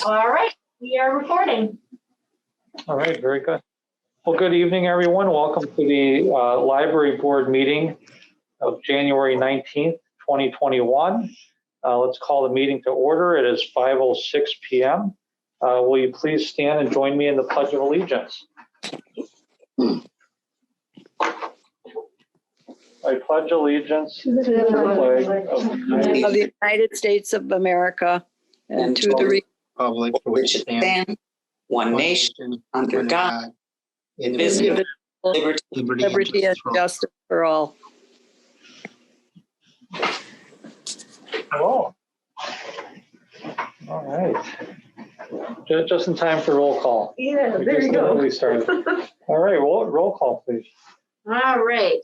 All right, we are recording. All right, very good. Well, good evening, everyone. Welcome to the Library Board meeting of January 19th, 2021. Let's call the meeting to order. It is 5:06 p.m. Will you please stand and join me in the Pledge of Allegiance? I pledge allegiance to the flag of the United States of America and to the republic for which it stands, one nation, under God, indivisible, liberty and justice for all. Oh. All right. Just in time for roll call. Yeah, there you go. We started. All right, roll call, please. All right,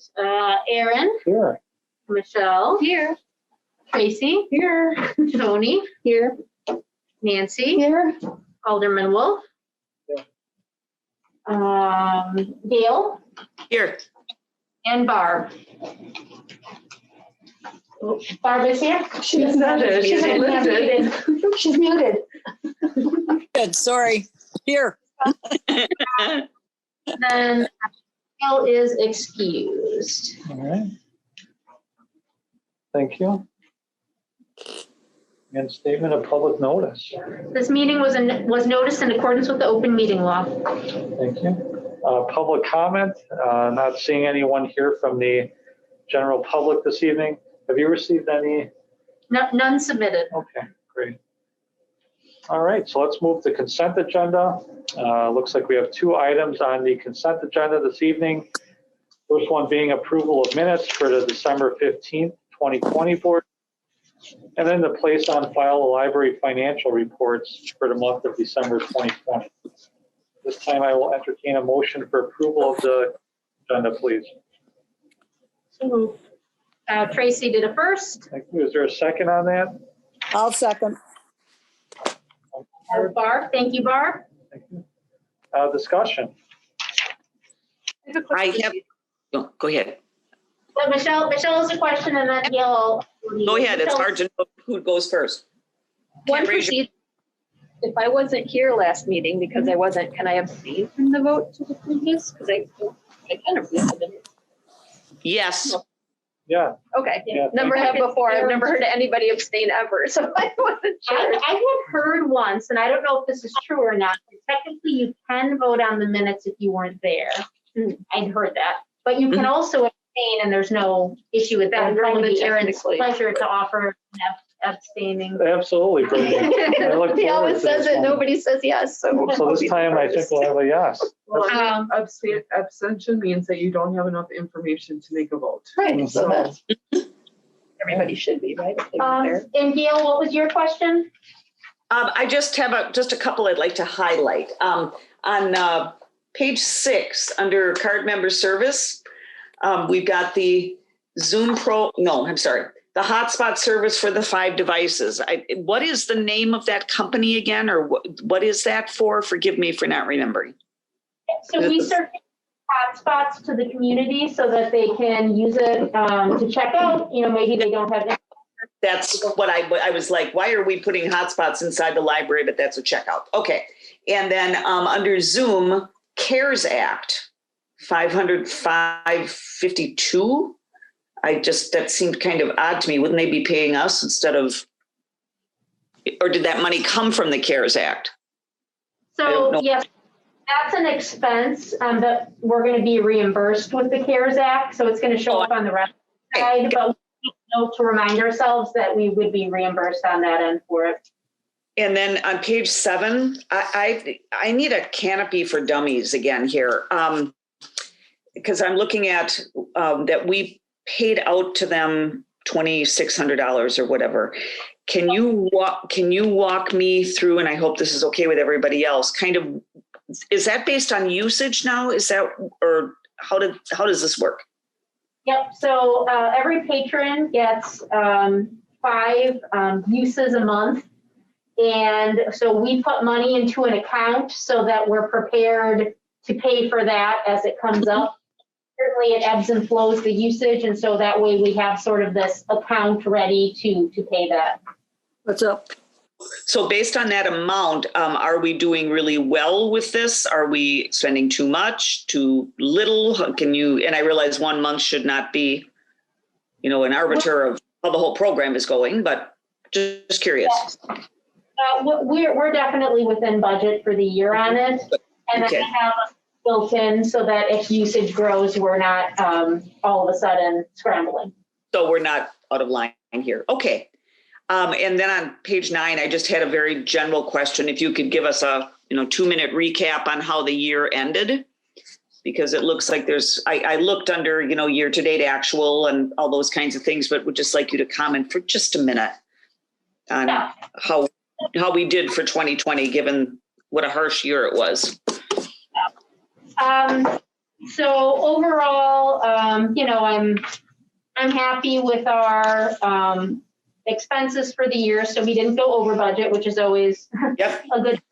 Aaron. Here. Michelle. Here. Tracy. Here. Tony. Here. Nancy. Here. Alderman Wolf. Yeah. Gail. Here. And Barb. Barb is here? She's muted. She's muted. She's muted. Good, sorry. Here. Then Gail is excused. All right. Thank you. And statement of public notice. This meeting was noticed in accordance with the open meeting law. Thank you. Public comment. Not seeing anyone here from the general public this evening. Have you received any? No, none submitted. Okay, great. All right, so let's move to consent agenda. Looks like we have two items on the consent agenda this evening. First one being approval of minutes for the December 15th, 2020 board. And then to place on file the library financial reports for the month of December 2020. This time I will entertain a motion for approval of the agenda, please. So, Tracy did it first. Thank you. Is there a second on that? I'll second. Barb, thank you, Barb. Thank you. Discussion. I have, Go ahead. But Michelle has a question and then Gail. go ahead. It's hard to know who goes first. One raise your- procedure, if I wasn't here last meeting because I wasn't, can I abstain from the vote to approve this? Because I kind of missed it. Yes. Yeah. Okay, Yeah. never have before. I've never heard anybody abstain ever, so I wasn't sure. I had heard once, and I don't know if this is true or not, but technically you can vote on the minutes if you weren't there. I'd heard that. But you can also abstain, and there's no issue with that. It's probably Aaron's Technically. pleasure to offer abstaining. Absolutely, Brittany. I look He forward always to says this it, one. nobody says yes, so. So this time I think we'll have a yes. Abstention means that you don't have enough information to make a vote. Right, so that's, everybody should be, right? if they were there. And Gail, what was your question? I just have a couple I'd like to highlight. On page 6, under card member service, we've got the the hotspot service for the 5 devices. What is the name of that company again, or what is that for? Forgive me for not remembering. So we serve hotspots to the community so that they can use it to check out. Maybe they don't have. That's what I was like, why are we putting hotspots inside the library? But that's a checkout. Okay. And then under Zoom, CARES Act, 552. That seemed kind of odd to me. Wouldn't they be paying us instead of, or did that money come from the CARES Act? So yes, that's an expense that we're going to be reimbursed with the CARES Act. So it's going to show up on the revenue side, but we know to remind ourselves that we would be reimbursed on that end for it. And then on page 7, I need a canopy for dummies again here, because I'm looking at that we paid out to them $2,600 or whatever. Can you walk me through, and I hope this is okay with everybody else, kind of, is that based on usage now? Is that, or how does this work? Yep. So every patron gets 5 uses a month. And so we put money into an account so that we're prepared to pay for that as it comes up. Certainly it ebbs and flows the usage, and so that way we have sort of this account ready to pay that. What's up? So based on that amount, are we doing really well with this? Are we spending too much, too little? Can you, and I realize 1 month should not be, an arbiter of how the whole program is going, but just curious. We're definitely within budget for the year on it. And then Okay. we have built in so that if usage grows, we're not all of a sudden scrambling. So we're not out of line here. Okay. And then on page 9, I just had a very general question. If you could give us a 2-minute recap on how the year ended, because it looks like I looked under, year-to-date actual and all those kinds of things, but would just like you to comment for just a minute on how we did for 2020, given what a harsh year it was. So overall, I'm happy with our expenses for the year. So we didn't go over budget, which is always Yep. a good.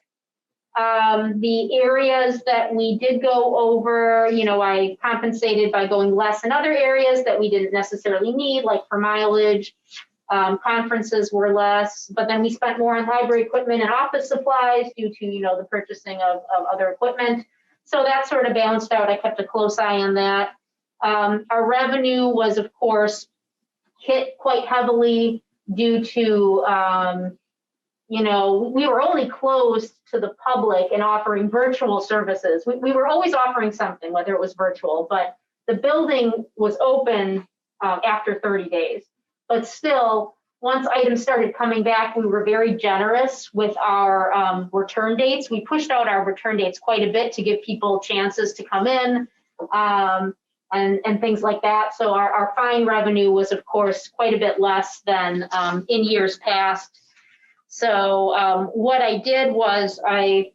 The areas that we did go over, I compensated by going less in other areas that we didn't necessarily need, like for mileage. Conferences were less, but then we spent more on library equipment and office supplies due to, the purchasing of other equipment. So that sort of balanced out. I kept a close eye on that. Our revenue was, of course, hit quite heavily due to, we were only closed to the public and offering virtual services. We were always offering something, whether it was virtual, but the building was open after 30 days. But still, once items started coming back, we were very generous with our return dates. We pushed out our return dates quite a bit to give people chances to come in and things like that. So our fine revenue was, of course, quite a bit less than in years past. So what I did was I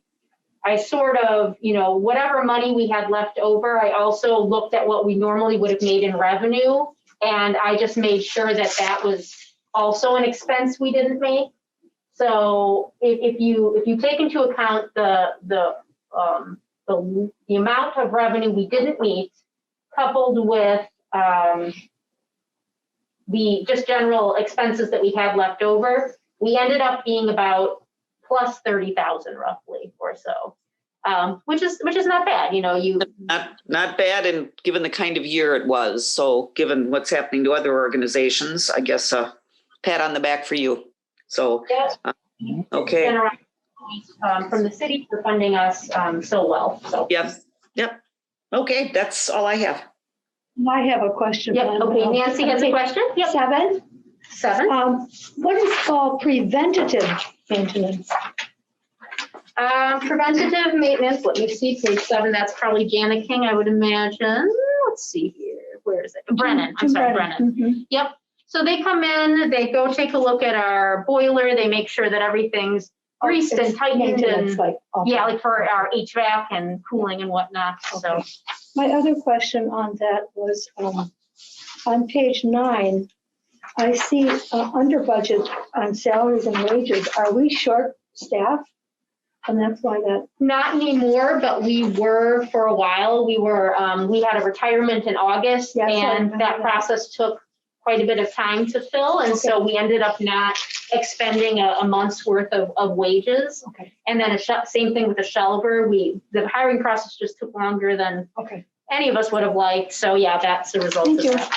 sort of, whatever money we had left over, I also looked at what we normally would have made in revenue. And I just made sure that that was also an expense we didn't make. So if you take into account the amount of revenue we didn't meet, coupled with the just general expenses that we had left over, we ended up being about plus 30,000 roughly or so, which is not bad. Not bad, and given the kind of year it was. So given what's happening to other organizations, I guess a pat on the back for you. So, okay. From the city for funding us so well. So. Yep. Okay, that's all I have. I have a question. Yep. Okay, Nancy has a question. Yep. 7. What is called preventative maintenance? Preventative maintenance, let me see, page 7, that's probably Janet King, I would imagine. Let's see here, where is it? Brennan, I'm sorry, Brennan. Mm-hmm. Yep, so they come in, they go take a look at our boiler, they make sure that everything's greased and tightened and, like for our HVAC and cooling and whatnot, so. My other question on that was, on page 9, I see under budget on salaries and wages. Are we short staffed? And that's why that. Not anymore, but we were for a while. We had a retirement in August, and that process took quite a bit of time to fill. And so we ended up not expending a month's worth of wages. Okay. And then same thing with the shelver. The hiring process just took longer than any of us would have liked. So yeah, that's the result of that.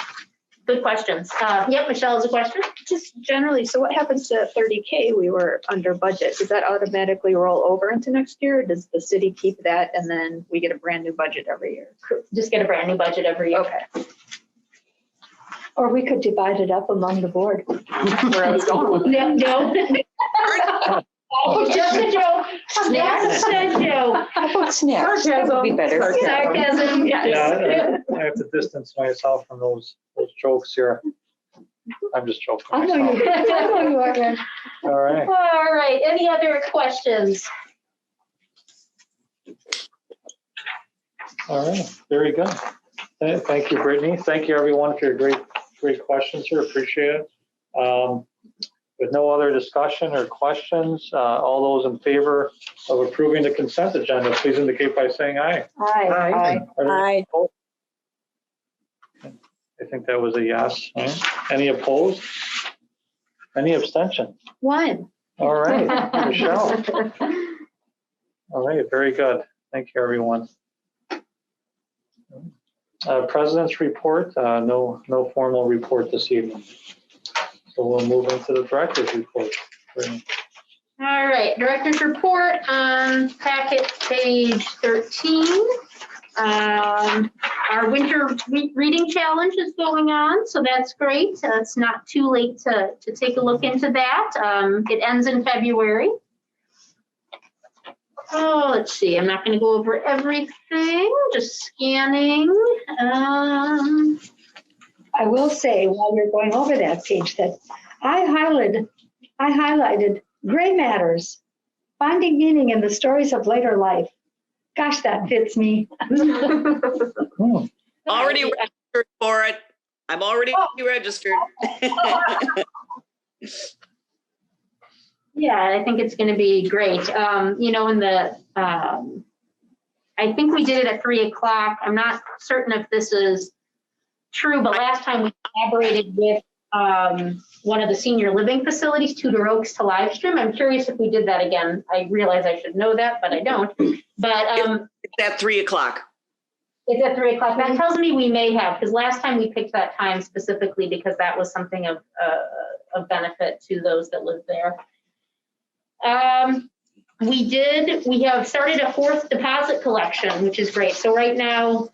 Good questions. Yep, Michelle has a question. Just generally, so what happens to 30K we were under budget? Does that automatically roll over into next year? Or does the city keep that and then we get a brand new budget every year? Just get a brand new budget every year. Okay. Or we could divide it up among the board. Where I was going with it. No. Oh, just a joke. Just a joke. How about snacks? That would be better. Sarcasm. Yeah, I have to distance myself from those jokes here. I'm just joking. I know you are. All right. All right. Any other questions? All right. Very good. Thank you, Brittany. Thank you, everyone, for your great questions here. Appreciate it. With no other discussion or questions, all those in favor of approving the consent agenda, please indicate by saying aye. Aye. Aye. I think that was a yes. Right? Any opposed? Any abstention? One. All right, Michelle. All right, very good. Thank you, everyone. President's report, no formal report this evening. So we'll move into the director's report. All right, director's report on packet page 13. Our winter reading challenge is going on, so that's great. It's not too late to take a look into that. It ends in February. Oh, let's see, I'm not going to go over everything, just scanning. I will say while you're going over that page that I highlighted gray matters, finding meaning in the stories of later life. Gosh, that fits me. Already registered for it. I'm already registered. Yeah, I think it's going to be great. In the, I think we did it at 3 o'clock. I'm not certain if this is true, but last time we collaborated with one of the senior living facilities, Tudor Oaks, to live stream. I'm curious if we did that again. I realize I should know that, but I don't. But it's at 3 o'clock. It's at 3 o'clock. That tells me we may have, because last time we picked that time specifically because that was something of benefit to those that live there. We have started a 4th deposit collection, which is great. So right now,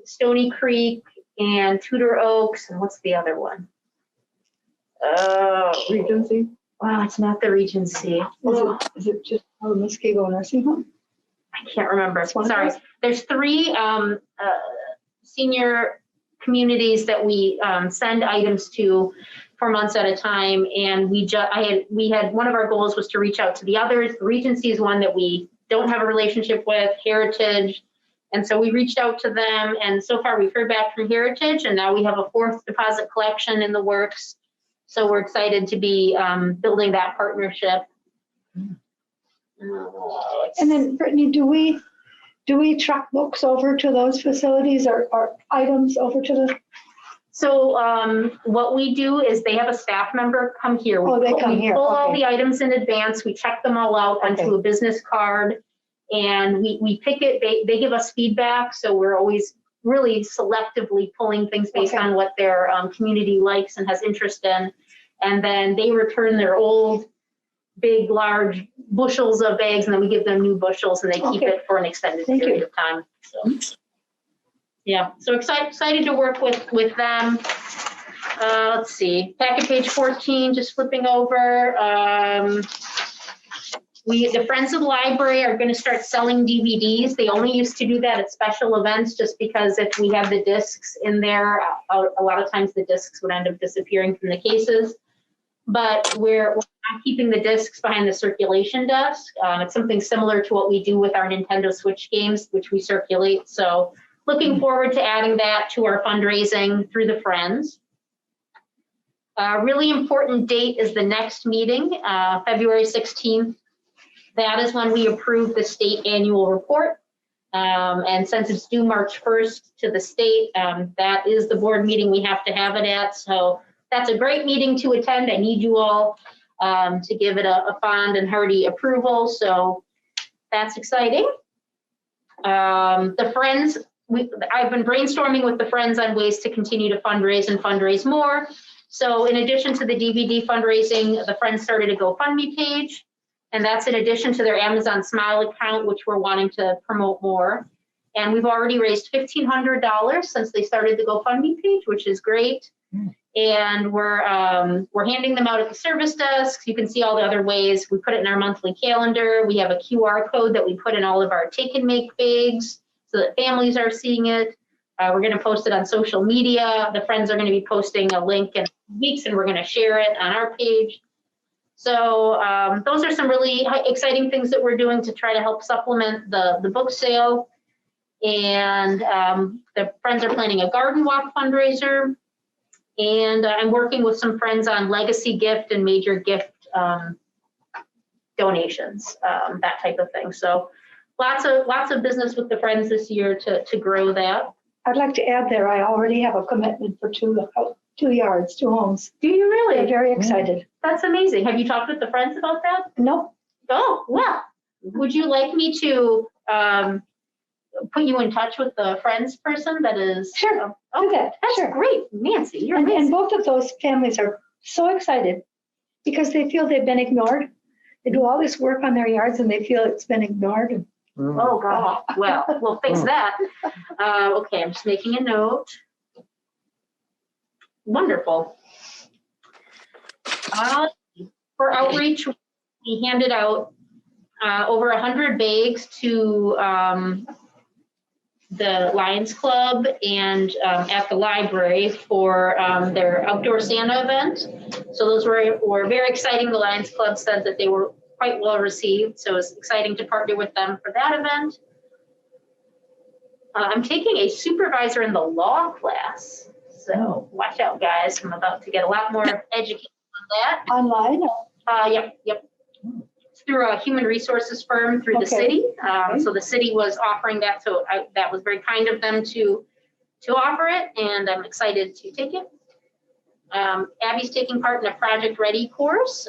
Stony Creek and Tudor Oaks, and what's the other one? Regency? Wow, it's not the Regency. Is it just Muskego nursing home? I can't remember. Sorry. There's 3 senior communities that we send items to for months at a time, and we had one of our goals was to reach out to the others. The Regency is one that we don't have a relationship with, Heritage, and so we reached out to them, and so far we've heard back from Heritage, and now we have a 4th deposit collection in the works. So we're excited to be building that partnership. And then Brittany, do we truck books over to those facilities or items over to the? So what we do is they have a staff member come here. They come here. Pull all Okay. the items in advance. We check them all out onto a business card, and we pick it. They give us feedback, so we're always really selectively pulling things based on what their community likes and has interest in. And then they return their old, big, large bushels of eggs, and then we give them new bushels, and they keep it for an extended period of time. So, yeah, so excited to work with them. Let's see, packet page 14, just flipping over. The Friends of the Library are going to start selling DVDs. They only used to do that at special events just because if we have the discs in there, a lot of times the discs would end up disappearing from the cases. But we're not keeping the discs behind the circulation desk. It's something similar to what we do with our Nintendo Switch games, which we circulate. So looking forward to adding that to our fundraising through the Friends. Really important date is the next meeting, February 16th. That is when we approve the state annual report. And since it's due March 1st to the state, that is the board meeting we have to have it at. So that's a great meeting to attend. I need you all to give it a fond and hearty approval. So that's exciting. The Friends, I've been brainstorming with the Friends on ways to continue to fundraise and fundraise more. So in addition to the DVD fundraising, the Friends started a Gofundme page. And that's in addition to their Amazon Smile account, which we're wanting to promote more. And we've already raised $1,500 since they started the Gofundme page, which is great. And we're handing them out at the service desks. You can see all the other ways. We put it in our monthly calendar. We have a QR code that we put in all of our take and make bags so that families are seeing it. We're going to post it on social media. The Friends are going to be posting a link in weeks, and we're going to share it on our page. So those are some really exciting things that we're doing to try to help supplement the book sale. And the Friends are planning a garden walk fundraiser. And I'm working with some friends on legacy gift and major gift donations, that type of thing. So lots of business with the Friends this year to grow that. I'd like to add there, I already have a commitment for two 2 yards, 2 homes. Do you They're really? very excited. That's amazing. Have you talked with the friends about that? Nope, Oh, well, would you like me to put you in touch with the friends person that is? Sure, do Okay, that, that's sure. great. Nancy, you're And amazing. both of those families are so excited because they feel they've been ignored. They do all this work on their yards and they feel it's been ignored. Oh, God. Well, we'll fix that. Okay, I'm just making a note. Wonderful. For outreach, we handed out over 100 bags to the Lions Club and at the library for their outdoor Santa event. So those were very exciting. The Lions Club said that they were quite well received. So it's exciting to partner with them for that event. I'm taking a supervisor in the law class. So watch out, guys. I'm about to get a lot more education on that. Online? Yep. It's through a human resources firm through the Okay. city. So the city was offering that. So that was very kind of them to offer it, and I'm excited to take it. Abby's taking part in a Project Ready course,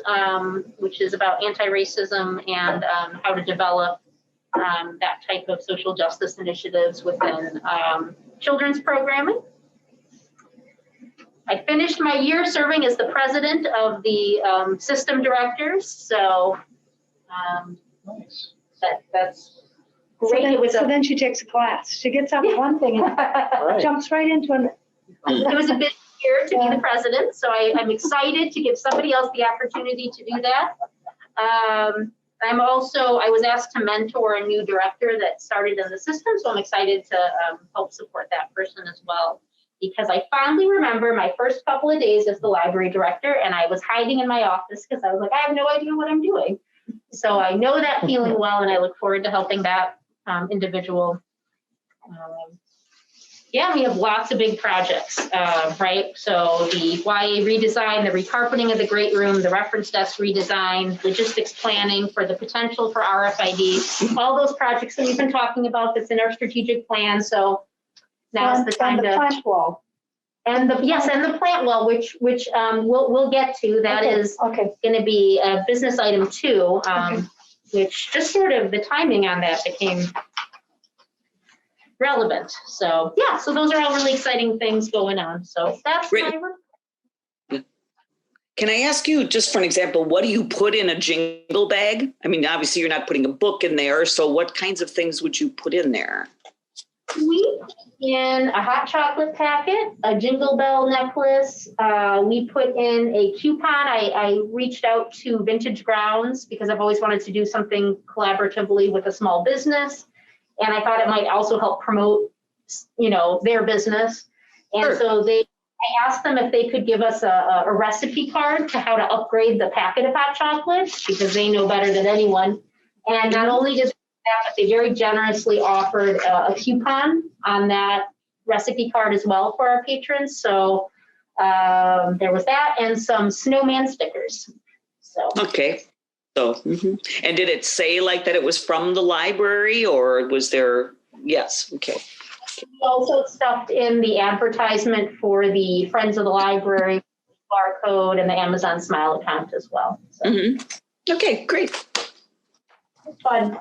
which is about anti-racism and how to develop that type of social justice initiatives within children's programming. I finished my year serving as the president of the system directors, so Nice. that's So great. then, It was so a, then she takes a class. She gets out of one thing and Right. jumps right into an, it was a busy year to be the president, so I'm excited to give somebody else the opportunity to do that. I was asked to mentor a new director that started in the system, so I'm excited to help support that person as well. Because I fondly remember my first couple of days as the library director, and I was hiding in my office because I was like, I have no idea what I'm doing. So I know that feeling well, and I look forward to helping that individual. Yeah, we have lots of big projects, right? So the YA redesign, the recarpeting of the great room, the reference desk redesign, logistics planning for the potential for RFID, all those projects that we've been talking about that's in our strategic plan. So now's the time and the to. plant wall. And the plant well, which we'll get to. That Okay, is okay. going to be a business item 2, Okay. which just sort of the timing on that became relevant. So yeah, so those are all really exciting things going on. So that's Great. my report. Can I ask you, just for an example, what do you put in a jingle bag? I mean, obviously you're not putting a book in there, so what kinds of things would you put in there? We put in a hot chocolate packet, a jingle bell necklace. We put in a coupon. I reached out to Vintage Grounds because I've always wanted to do something collaboratively with a small business. And I thought it might also help promote, their business. And Sure. so I asked them if they could give us a recipe card to how to upgrade the packet of hot chocolates because they know better than anyone. And not only did that, but they very generously offered a coupon on that recipe card as well for our patrons. So there was that and some snowman stickers. So. Okay. So, and did it say like that it was from the library or was there? Yes. Okay. We also stuffed in the advertisement for the Friends of the Library barcode and the Amazon Smile account as well. So Okay, great. it's fun.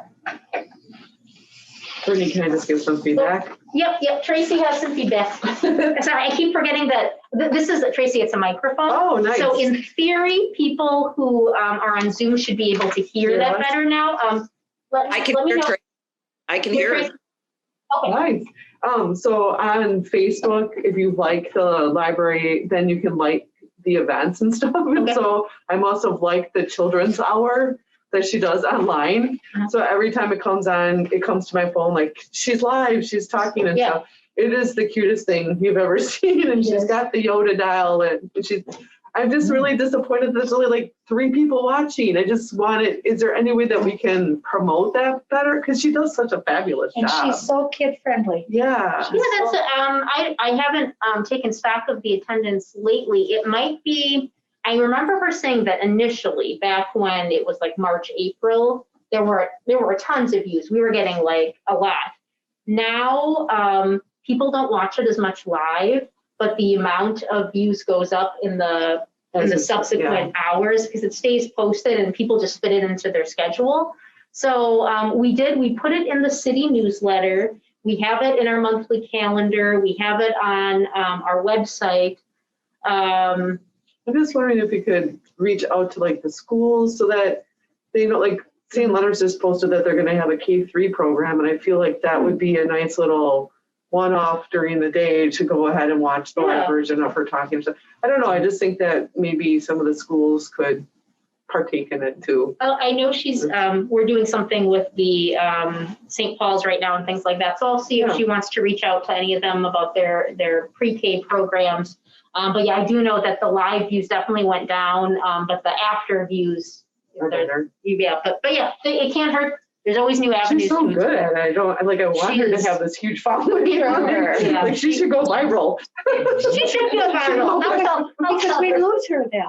Brittany, can I just give some feedback? Yep. Tracy has some feedback. Sorry, I keep forgetting that this is Tracy. It's a microphone. Oh, nice. So in theory, people who are on Zoom should be able to hear that Yes. better now. I can let me hear know. Tracy. I can hear Tracy? her. Okay. Nice. So on Facebook, if you like the library, then you can like the events and stuff. And Okay. so I'm also like the children's hour that she does online. So every time it comes on, it comes to my phone, like she's live, she's talking and Yeah. stuff. It is the cutest thing you've ever seen. And she's Yes. got the Yoda dial and I'm just really disappointed there's only like 3 people watching. I just wanted, is there any way that we can promote that better? Because she does such a fabulous And job. she's so kid-friendly. Yeah. Yeah, that's I haven't taken stock of the attendance lately. It might be, I remember her saying that initially, back when it was like March, April, there were tons of views. We were getting like a lot. Now, people don't watch it as much live, but the amount of views goes up in the subsequent hours because it stays posted and people just fit it into their schedule. So we put it in the city newsletter. We have it in our monthly calendar. We have it on our website. I'm just wondering if we could reach out to like the schools so that they know, like St. Leonard's just posted that they're gonna have a K-3 program, and I feel like that would be a nice little one-off during the day to go ahead and watch the live version of her talking. So I don't know, I just think that maybe some of the schools could partake in it too. Well, I know she's, we're doing something with the St. Paul's right now and things like that. So I'll see if she wants to reach out to any of them about their pre-K programs. But yeah, I do know that the live views definitely went down, but the after views, but yeah, it can't hurt. There's always new avenues. She's so to good at it. I want her to have this huge following. Yeah. Like she should go viral. She should go viral. Because we lose her then.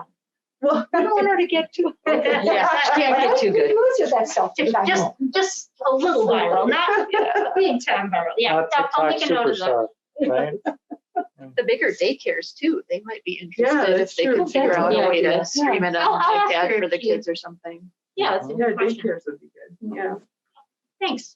Well, I don't want her to get too. Yeah, she can't get too good. We lose her that self. Just a little viral, not big time viral. Yeah, Not I'll TikTok make a note of that. superstar, right? The bigger daycares too, they might be Yeah, interested that's if they true. could figure out a way Yeah. to stream it I'll on ask her iPad for if the she- kids or something. Yeah, that's a yeah, good question. daycares would be good. Yeah. Thanks.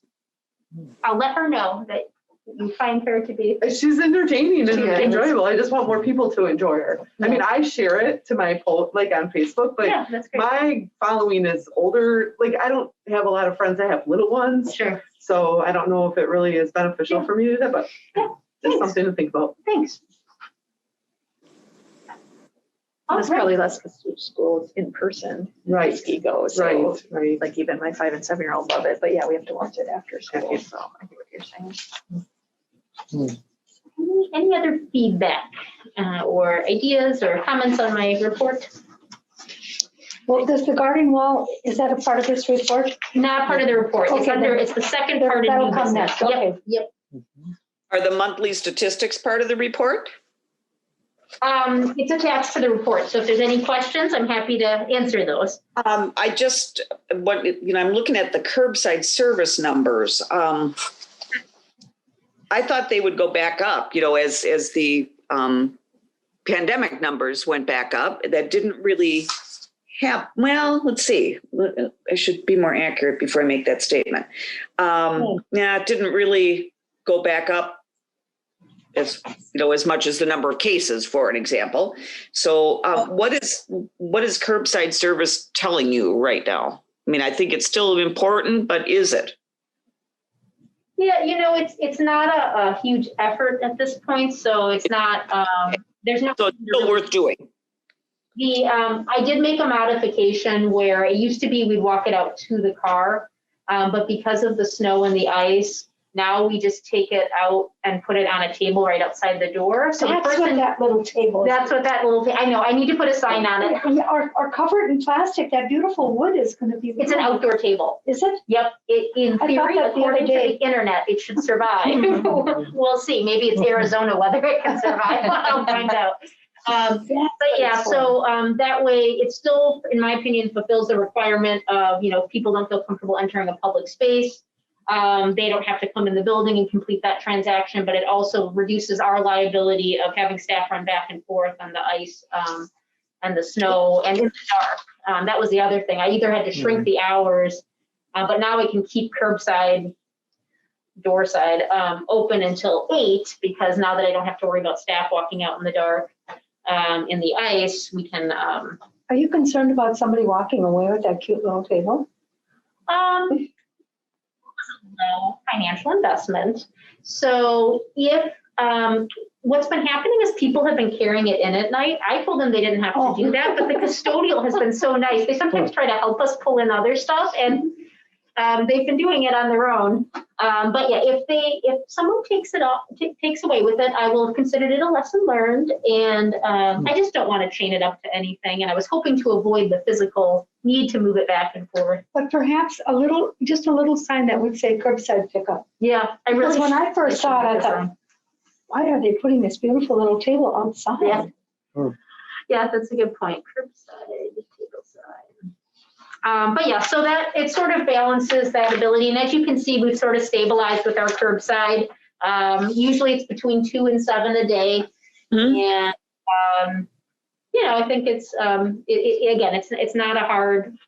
I'll let her know that you find her to be. She's entertaining and She is. enjoyable. I just want more people to enjoy her. I mean, I share it to my post, like on Facebook, but Yeah, that's great. my following is older. Like I don't have a lot of friends that have little ones. Sure. So I don't know if it really is beneficial for me to do that, but Yeah, just thanks. something to think about. Thanks. There's probably less schools in person. Right. Muskego, so Right. like even my 5 and 7-year-old love it, but yeah, we have to watch it after school, so I get what you're saying. Any other feedback or ideas or comments on my report? Well, does the garden wall, is that a part of this report? Not part of the report. It's Okay, under, then it's the second part of that'll new come business. next, okay. Yep. Are the monthly statistics part of the report? It's attached to the report. So if there's any questions, I'm happy to answer those. I'm looking at the curbside service numbers. I thought they would go back up, as the pandemic numbers went back up. That didn't really happen. Well, let's see. I should be more accurate before I make that statement. It didn't really go back up as much as the number of cases, for an example. So what is curbside service telling you right now? I mean, I think it's still important, but is it? Yeah, it's not a huge effort at this point. So it's not, there's no. So it's still worth doing. I did make a modification where it used to be we'd walk it out to the car, but because of the snow and the ice, now we just take it out and put it on a table right outside the door. So the That's what person, that little table is. that's what that little, I know, I need to put a sign on it. Yeah, or covered in plastic, that beautiful wood is gonna be. It's an outdoor table. Is it? Yep, in I thought theory, that the according other to day. the internet, it should survive. We'll see, maybe it's Arizona weather, it can survive, I'll find out. But yeah, so that way, it still, in my opinion, fulfills the requirement of, if people don't feel comfortable entering a public space, they don't have to come in the building and complete that transaction, but it also reduces our liability of having staff run back and forth on the ice and the snow and in the dark. That was the other thing. I either had to shrink the hours, but now I can keep curbside, door side open until 8, because now that I don't have to worry about staff walking out in the dark in the ice, we can. Are you concerned about somebody walking away with that cute little table? No financial investment. So if what's been happening is people have been carrying it in at night. I told them they didn't have to do that, but the custodial has been so nice. They sometimes try to help us pull in other stuff, and they've been doing it on their own. But yeah, if someone takes away with it, I will have considered it a lesson learned, and I just don't want to chain it up to anything. And I was hoping to avoid the physical need to move it back and forth. But perhaps just a little sign that would say curbside pickup. Yeah, I really. Because when I first saw it, I thought, why are they putting this beautiful little table outside? Yeah. Yeah, that's a good point. Curbside, table side. But yeah, so that it sort of balances that ability. And as you can see, we've sort of stabilized with our curbside. Usually it's between 2 and 7 a day. Mhm. And, I think it's, again, it's not a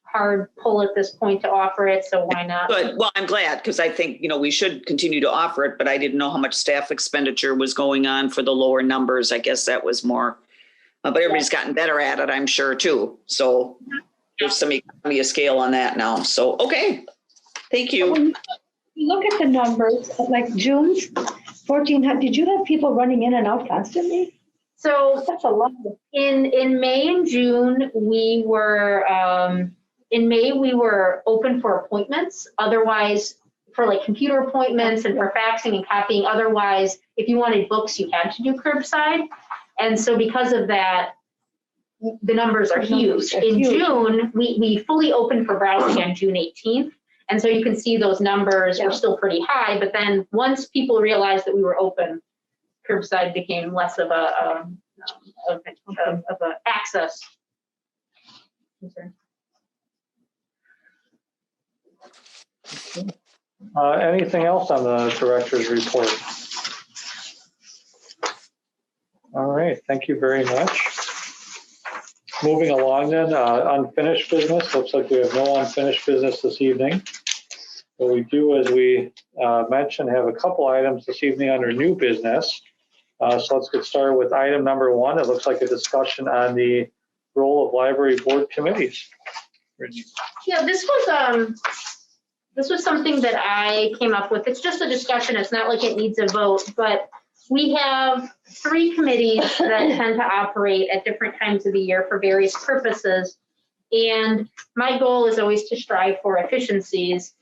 hard pull at this point to offer it, so why not? Good. Well, I'm glad because I think, we should continue to offer it, but I didn't know how much staff expenditure was going on for the lower numbers. I guess that was more, but everybody's gotten better at it, I'm sure, too. So there's some economy of scale on that now. So, okay. Thank you. When you look at the numbers, like June's 1,400, did you have people running in and out constantly? So That's a lot. in May and June, we were, in May, we were open for appointments. Otherwise, for like computer appointments and for faxing and copying, otherwise, if you wanted books, you had to do curbside. And so because of that, the numbers are huge. In June, we fully opened for browsing on June 18th. And so you can see those numbers were still pretty high. But then once people realized that we were open, curbside became less of a access concern. Anything else on the director's report? All right, thank you very much. Moving along then, unfinished business. Looks like we have no unfinished business this evening. But we do, as we mentioned, have a couple items this evening under new business. So let's get started with item number 1. It looks like a discussion on the role of library board committees. Yeah, this was something that I came up with. It's just a discussion. It's not like it needs a vote, but we have 3 committees that tend to operate at different times of the year for various purposes. And my goal is always to strive for efficiencies.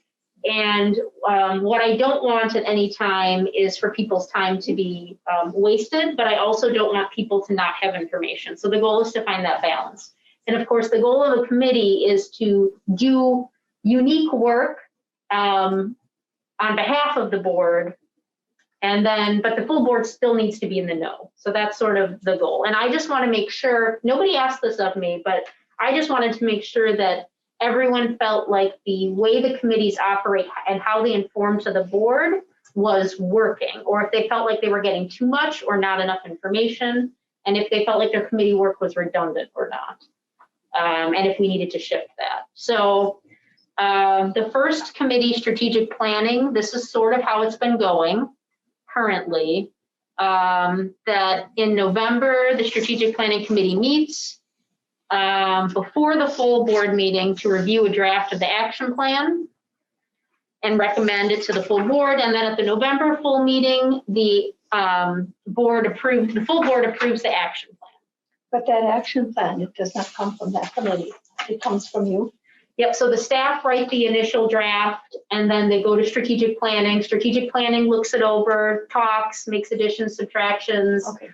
And what I don't want at any time is for people's time to be wasted, but I also don't want people to not have information. So the goal is to find that balance. And of course, the goal of a committee is to do unique work on behalf of the board. And then, but the full board still needs to be in the know. So that's sort of the goal. And I just want to make sure, nobody asked this of me, but I just wanted to make sure that everyone felt like the way the committees operate and how they inform to the board was working, or if they felt like they were getting too much or not enough information, and if they felt like their committee work was redundant or not, and if we needed to shift that. So the first committee, strategic planning, this is sort of how it's been going currently, that in November, the strategic planning committee meets before the full board meeting to review a draft of the action plan and recommend it to the full board. And then at the November full meeting, the full board approves the action plan. But that action plan, it does not come from that committee. It comes from you. Yep, so the staff write the initial draft and then they go to strategic planning. Strategic planning looks it over, talks, makes additions, subtractions, Okay,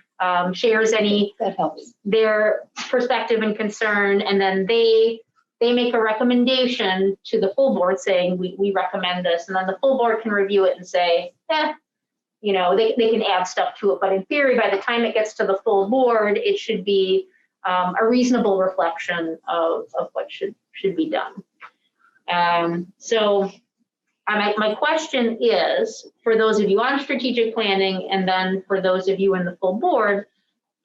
shares any that helps. their perspective and concern, and then they make a recommendation to the full board saying, we recommend this, and then the full board can review it and say, they can add stuff to it. But in theory, by the time it gets to the full board, it should be a reasonable reflection of what should be done. So my question is, for those of you on strategic planning, and then for those of you in the full board,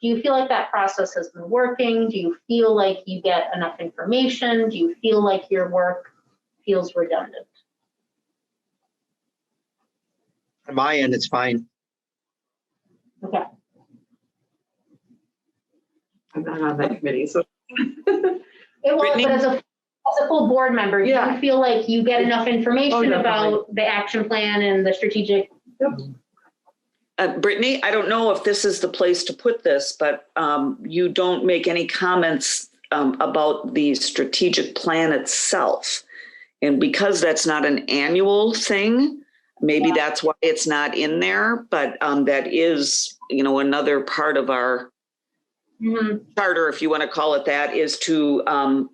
do you feel like that process has been working? Do you feel like you get enough information? Do you feel like your work feels redundant? On my end, it's fine. Okay. I'm not on that committee, so. Brittany? But as a full board member, do you feel like you get enough information about the action plan and the strategic? Brittany, I don't know if this is the place to put this, but you don't make any comments about the strategic plan itself. And because that's not an annual thing, maybe that's why it's not in there, but that is, another part of our charter, if you want to call it that, is to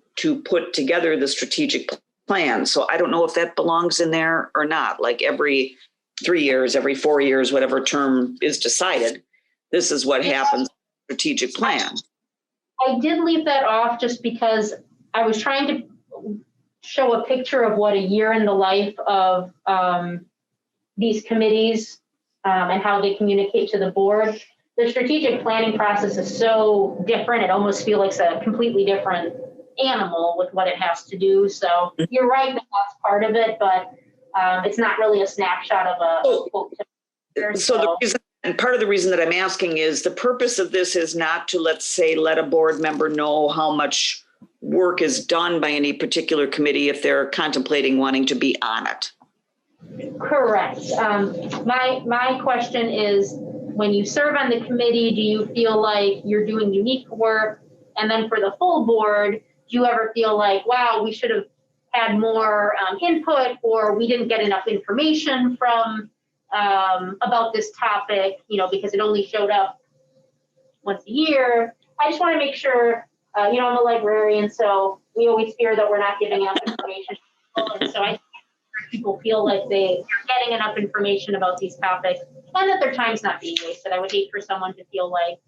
put together the strategic plan. So I don't know if that belongs in there or not, like every 3 years, every 4 years, whatever term is decided, this is what happens, strategic plan. I did leave that off just because I was trying to show a picture of what a year in the life of these committees and how they communicate to the board. the strategic planning process is so different. It almost feels like a completely different animal with what it has to do. So you're right that that's part of it, but it's not really a snapshot of a quote. So the reason, and part of the reason that I'm asking is the purpose of this is not to, let's say, let a board member know how much work is done by any particular committee if they're contemplating wanting to be on it. Correct. My question is, when you serve on the committee, do you feel like you're doing unique work? And then for the full board, do you ever feel like, wow, we should have had more input, or we didn't get enough information from about this topic, you know, because it only showed up once a year? I just want to make sure, you know, I'm a librarian, so we always fear that we're not giving enough information. And so I people feel like they're getting enough information about these topics and that their time's not being wasted. I would hate for someone to feel like,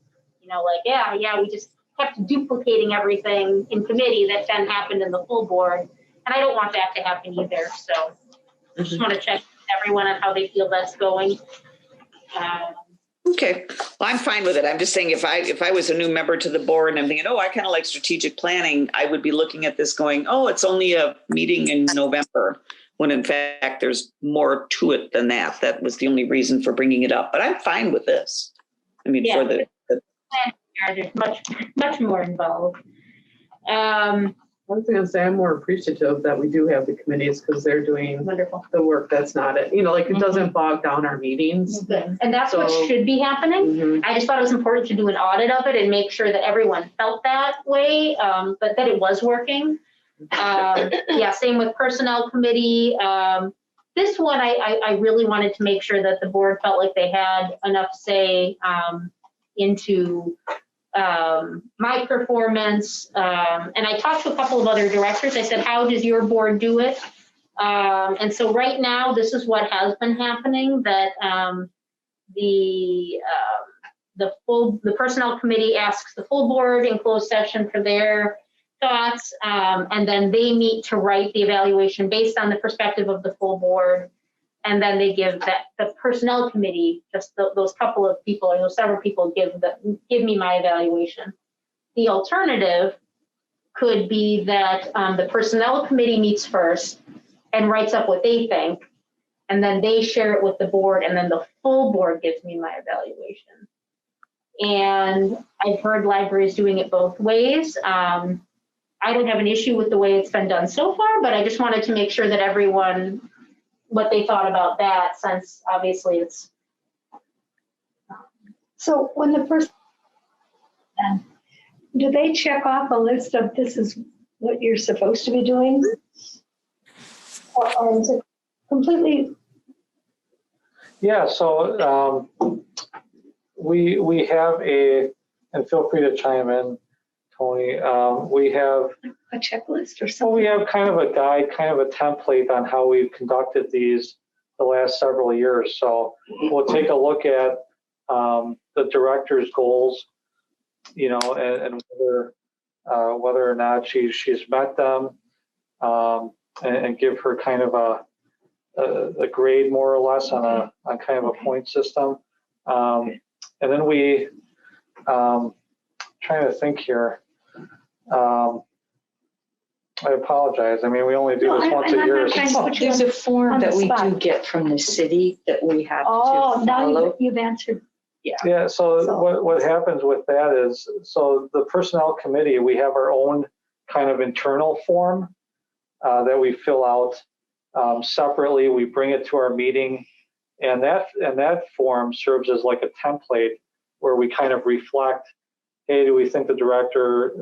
you know, like, yeah, we just kept duplicating everything in committee that then happened in the full board. And I don't want that to happen either. So I just want to check everyone on how they feel that's going. Okay, well, I'm fine with it. I'm just saying if I was a new member to the board and I'm thinking, oh, I kind of like strategic planning, I would be looking at this going, oh, it's only a meeting in November, when in fact there's more to it than that. That was the only reason for bringing it up. But I'm fine with this. I mean, Yeah. for the There's much more involved. I was going to say, I'm more appreciative that we do have the committees because they're doing Wonderful. the work that's not it. You know, like it doesn't bog down our meetings. Good. And that's what So- should be happening. Mhm. I just thought it was important to do an audit of it and make sure that everyone felt that way, but that it was working. Yeah, same with personnel committee. This one, I really wanted to make sure that the board felt like they had enough say into my performance. And I talked to a couple of other directors. I said, how does your board do it? And so right now, this is what has been happening, that the personnel committee asks the full board in closed session for their thoughts, and then they meet to write the evaluation based on the perspective of the full board. And then they give the personnel committee, just those couple of people or those several people give me my evaluation. The alternative could be that the personnel committee meets first and writes up what they think, and then they share it with the board, and then the full board gives me my evaluation. And I've heard libraries doing it both ways. I don't have an issue with the way it's been done so far, but I just wanted to make sure that everyone, what they thought about that, since obviously it's. So when the person, do they check off a list of this is what you're supposed to be doing? Or is it completely? Yeah, so we have and feel free to chime in, Tony. We have A checklist or So something? we have kind of a guide, kind of a template on how we've conducted these the last several years. So we'll take a look at the director's goals, you know, and whether or not she's met them, and give her kind of a grade more or less on kind of a point system. And then we trying to think here. I apologize. I mean, we only do No, this once a I'm year. not trying to put you There's a form on the that we do spot. get from the city that we have Oh, to now follow. you've answered. Yeah, so what happens with that is, so the personnel committee, we have our own kind of internal form that we fill out separately. We bring it to our meeting, and that form serves as like a template where we kind of reflect, hey, do we think the director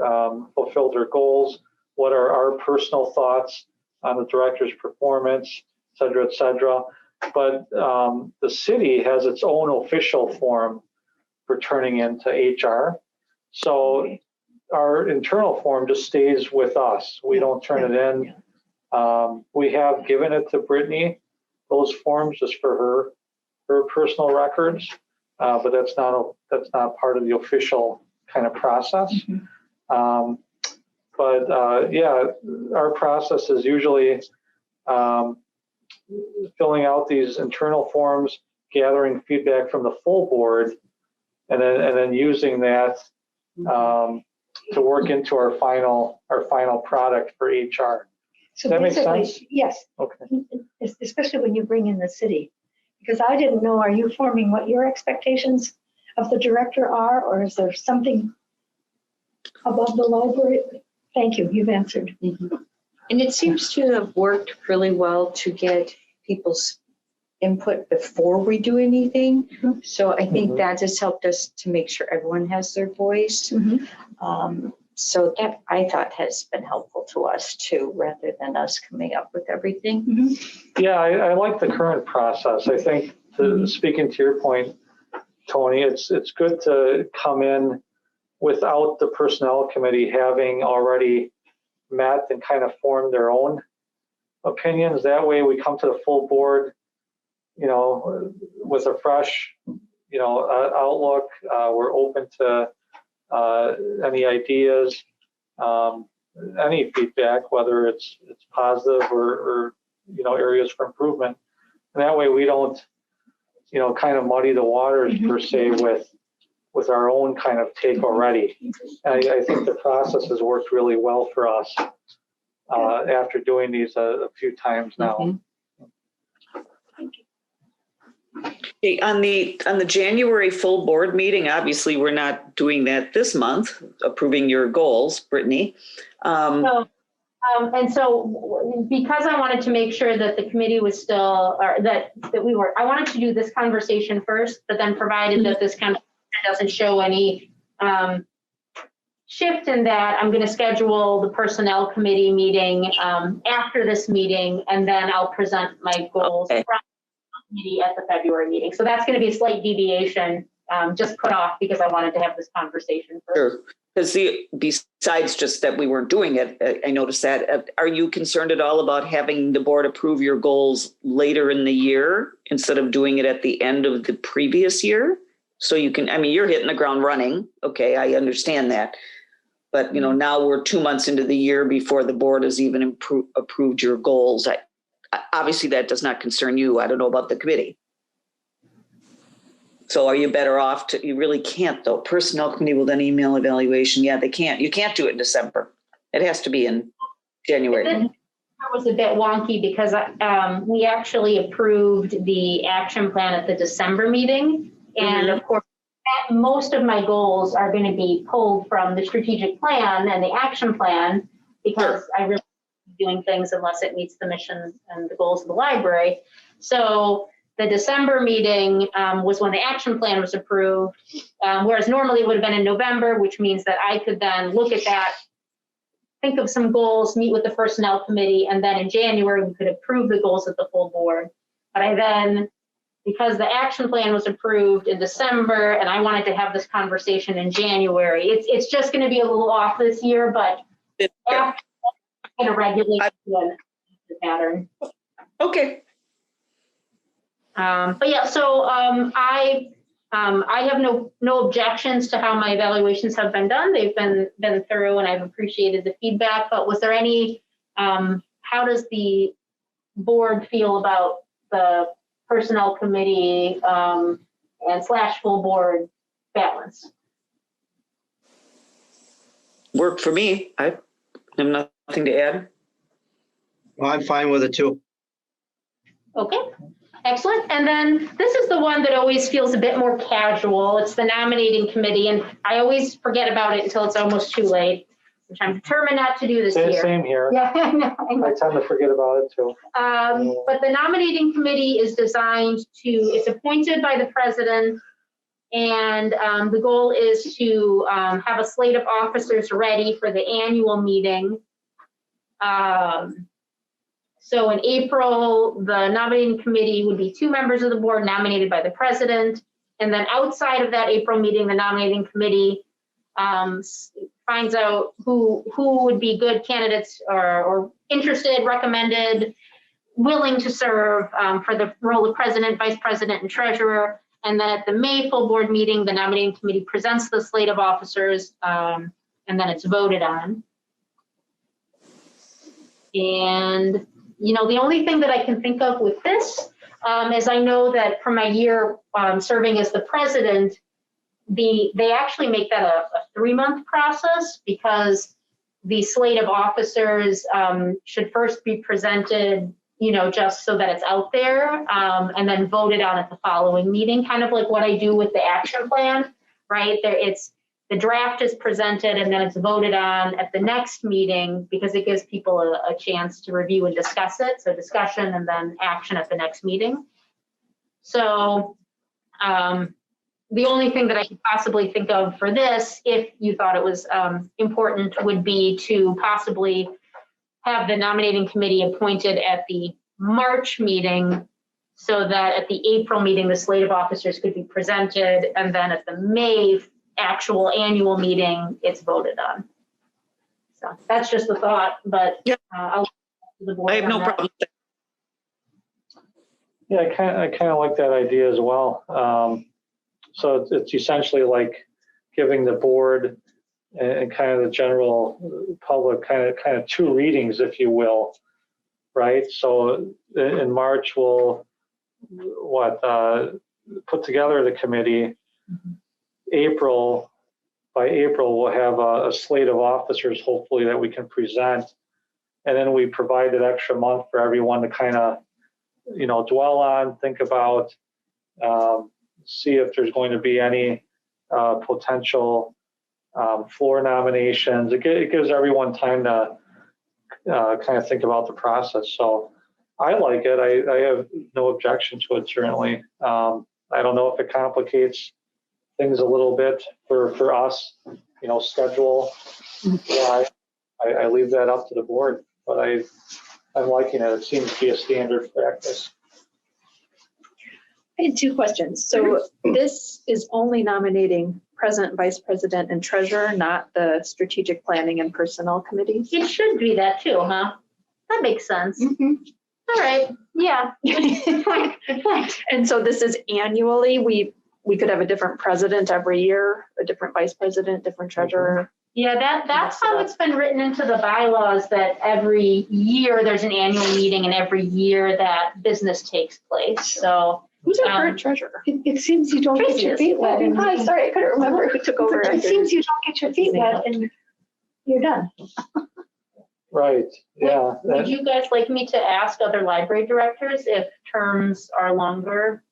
fulfilled her goals? What are our personal thoughts on the director's performance, et cetera, et cetera. But the city has its own official form for turning into HR. So our internal form just stays with us. We don't turn it in. We have given it to Brittany, those forms, just for her personal records, but that's not part of the official kind of process. But yeah, our process is usually filling out these internal forms, gathering feedback from the full board, and then using that to work into our final product for HR. So Does that make basically, sense? yes, Okay. especially when you bring in the city. Because I didn't know, are you forming what your expectations of the director are, or is there something above the library? Thank you, you've answered. And it seems to have worked really well to get people's input before we do anything. So I think that has helped us to make sure everyone has their voice. So that I thought has been helpful to us too, rather than us coming up with everything. Yeah, I like the current process. I think, speaking to your point, Tony, it's good to come in without the personnel committee having already met and kind of formed their own opinions. That way we come to the full board, with a fresh, outlook. We're open to any ideas, any feedback, whether it's positive or areas for improvement. And that way we don't, kind of muddy the waters per se with our own kind of take already. And I think the process has worked really well for us after doing these a few times now. Okay, on the January full board meeting, obviously we're not doing that this month, approving your goals, Brittany. And so because I wanted to make sure that the committee was still, or that I wanted to do this conversation first, but then provided that this conversation doesn't show any shift in that, I'm going to schedule the personnel committee meeting after this meeting, and then I'll present my goals from the committee at the February meeting. So that's going to be a slight deviation, just put off because I wanted to have this conversation first. Sure. Because besides just that we weren't doing it, I noticed that. Are you concerned at all about having the board approve your goals later in the year instead of doing it at the end of the previous year? So you can, you're hitting the ground running. Okay, I understand that. But, now we're 2 months into the year before the board has even approved your goals. Obviously, that does not concern you. I don't know about the committee. So are you better off you really can't though. Personnel committee will then email evaluation. Yeah, they can't. You can't do it in December. It has to be in January. That was a bit wonky because we actually approved the action plan at the December meeting. And of course, most of my goals are going to be pulled from the strategic plan and the action plan because I really doing things unless it meets the mission and the goals of the library. So the December meeting was when the action plan was approved, whereas normally it would have been in November, which means that I could then look at that, think of some goals, meet with the personnel committee, and then in January we could approve the goals at the full board. But I then, because the action plan was approved in December and I wanted to have this conversation in January, it's just going to be a little off this year, but after going to regulate the pattern. Okay. But yeah, so I have no objections to how my evaluations have been done. They've been thorough, and I've appreciated the feedback. But was there any? How does the board feel about the personnel committee and / full board balance? Worked for me. I have nothing to add. Well, I'm fine with it too. Okay. Excellent. And then this is the one that always feels a bit more casual. It's the nominating committee, and I always forget about it until it's almost too late, which I'm determined not to do this year. Same here. Yeah, I know. I tend to forget about it too. But the nominating committee is designed it's appointed by the president, and the goal is to have a slate of officers ready for the annual meeting. So in April, the nominating committee would be 2 members of the board nominated by the president. And then outside of that April meeting, the nominating committee finds out who would be good candidates or interested, recommended, willing to serve for the role of president, vice president, and treasurer. And then at the May full board meeting, the nominating committee presents the slate of officers, and then it's voted on. And the only thing that I can think of with this is I know that for my year serving as the president, they actually make that a 3-month process because the slate of officers should first be presented, just so that it's out there, and then voted on at the following meeting, kind of like what I do with the action plan, right? The draft is presented and then it's voted on at the next meeting because it gives people a chance to review and discuss it. So discussion and then action at the next meeting. So the only thing that I could possibly think of for this, if you thought it was important, would be to possibly have the nominating committee appointed at the March meeting so that at the April meeting, the slate of officers could be presented, and then at the May actual annual meeting, it's voted on. So that's just a thought, but Yep. I'll the board I have on no that. problem. Yeah, I kind of like that idea as well. So it's essentially like giving the board and kind of the general public kind of 2 readings, if you will, right? So in March, we'll put together the committee. By April, we'll have a slate of officers, hopefully, that we can present. And then we provide that extra month for everyone to kind of, dwell on, think about, see if there's going to be any potential floor nominations. It gives everyone time to kind of think about the process. So I like it. I have no objection to it, certainly. I don't know if it complicates things a little bit for us, schedule. Yeah, I leave that up to the board, but I'm liking it. It seems to be a standard practice. I had 2 questions. So this is only nominating president, vice president, and treasurer, not the strategic planning and personnel committees? It should be that too, huh? That makes sense. All right, yeah. Good point. And so this is annually, we could have a different president every year, a different vice president, different treasurer. Yeah, that's how it's been written into the bylaws, that every year there's an annual meeting and every year that business takes place. So Who's our current treasurer? It seems you don't get your feet wet. and- Hi, sorry, I couldn't remember who took over. It seems you don't get your feet wet and you're done. Right, yeah. would you guys like me to ask other library directors if terms are longer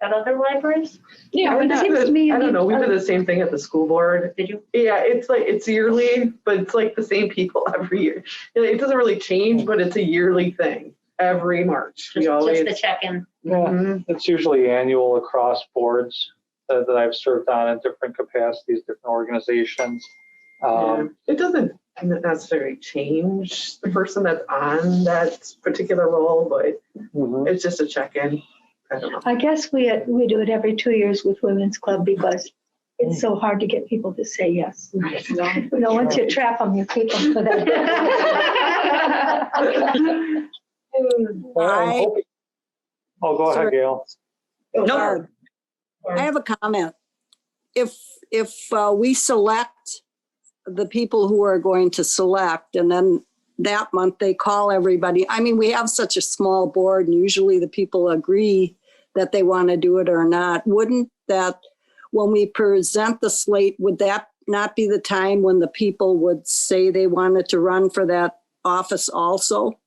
at other libraries? Yeah, I but it seems to me. don't know. We did the same thing at the school board. Did you? Yeah, it's yearly, but it's like the same people every year. It doesn't really change, but it's a yearly thing every March. We always. Just the check-in. Yeah, it's usually annual across boards that I've served on in different capacities, different organizations. It doesn't necessarily change the person that's on that particular role, but it's just a check-in. I don't know. I guess we do it every 2 years with Women's Club because it's so hard to get people to say yes. Once you trap them, you keep them for that. Oh, go ahead, Gail. No, I have a comment. If we select the people who are going to select, and then that month they call everybody. I mean, we have such a small board, and usually the people agree that they want to do it or not. Wouldn't that, when we present the slate, would that not be the time when the people would say they wanted to run for that office also?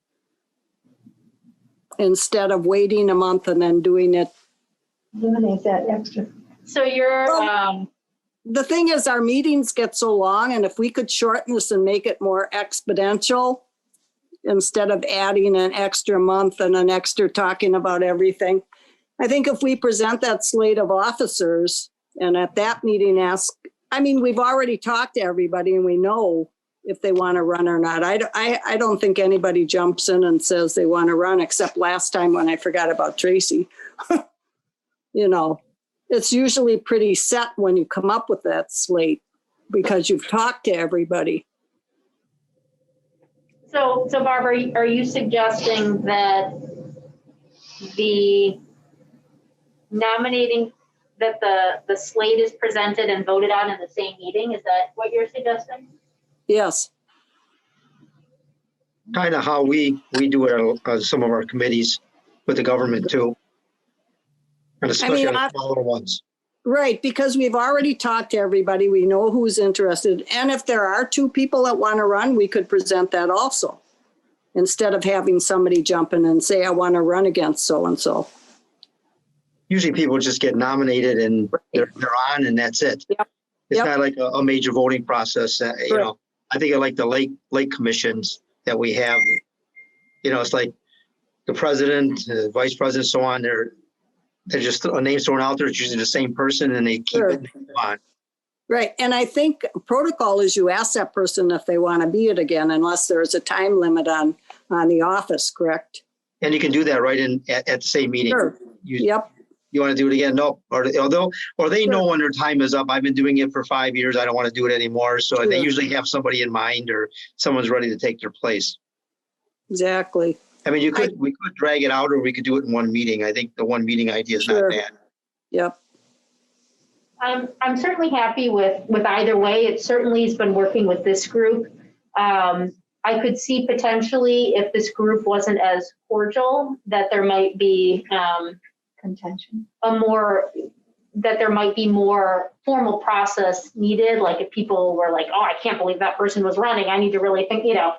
Instead of waiting a month and then doing it. Eliminate that extra. So you're, The thing is, our meetings get so long, and if we could shorten this and make it more exponential, instead of adding an extra month and an extra talking about everything, I think if we present that slate of officers and at that meeting we've already talked to everybody and we know if they want to run or not. I don't think anybody jumps in and says they want to run, except last time when I forgot about Tracy. It's usually pretty set when you come up with that slate because you've talked to everybody. so Barbara, are you suggesting that the nominating, that the slate is presented and voted on in the same meeting? Is that what you're suggesting? Yes. Kind of how we do it on some of our committees with the government too. And especially on the smaller ones. Right, because we've already talked to everybody. We know who's interested. And if there are 2 people that want to run, we could present that also. Instead of having somebody jump in and say, I want to run against so-and-so. Usually people just get nominated and they're on and that's it. Yep. It's Yep. not like a major voting process. You know, I think I like the lake commissions that we have. You know, it's like the president, the vice president, so on. They're just a name thrown out there. It's usually the same person and they keep it on. Right. And I think protocol is you ask that person if they want to be it again, unless there's a time limit on the office, correct? And you can do that right at the same meeting. Sure. Yep. You want to do it again? No. Or they know when their time is up. I've been doing it for 5 years. I don't want to do it anymore. So they usually have somebody in mind or someone's ready to take their place. Exactly. I mean, we could drag it out or we could do it in one meeting. I think the one meeting idea is not bad. Yep. I'm certainly happy with either way. It certainly has been working with this group. I could see potentially if this group wasn't as cordial, that there might be Contention. that there might be more formal process needed. Like if people were like, oh, I can't believe that person was running. I need to really think, you know.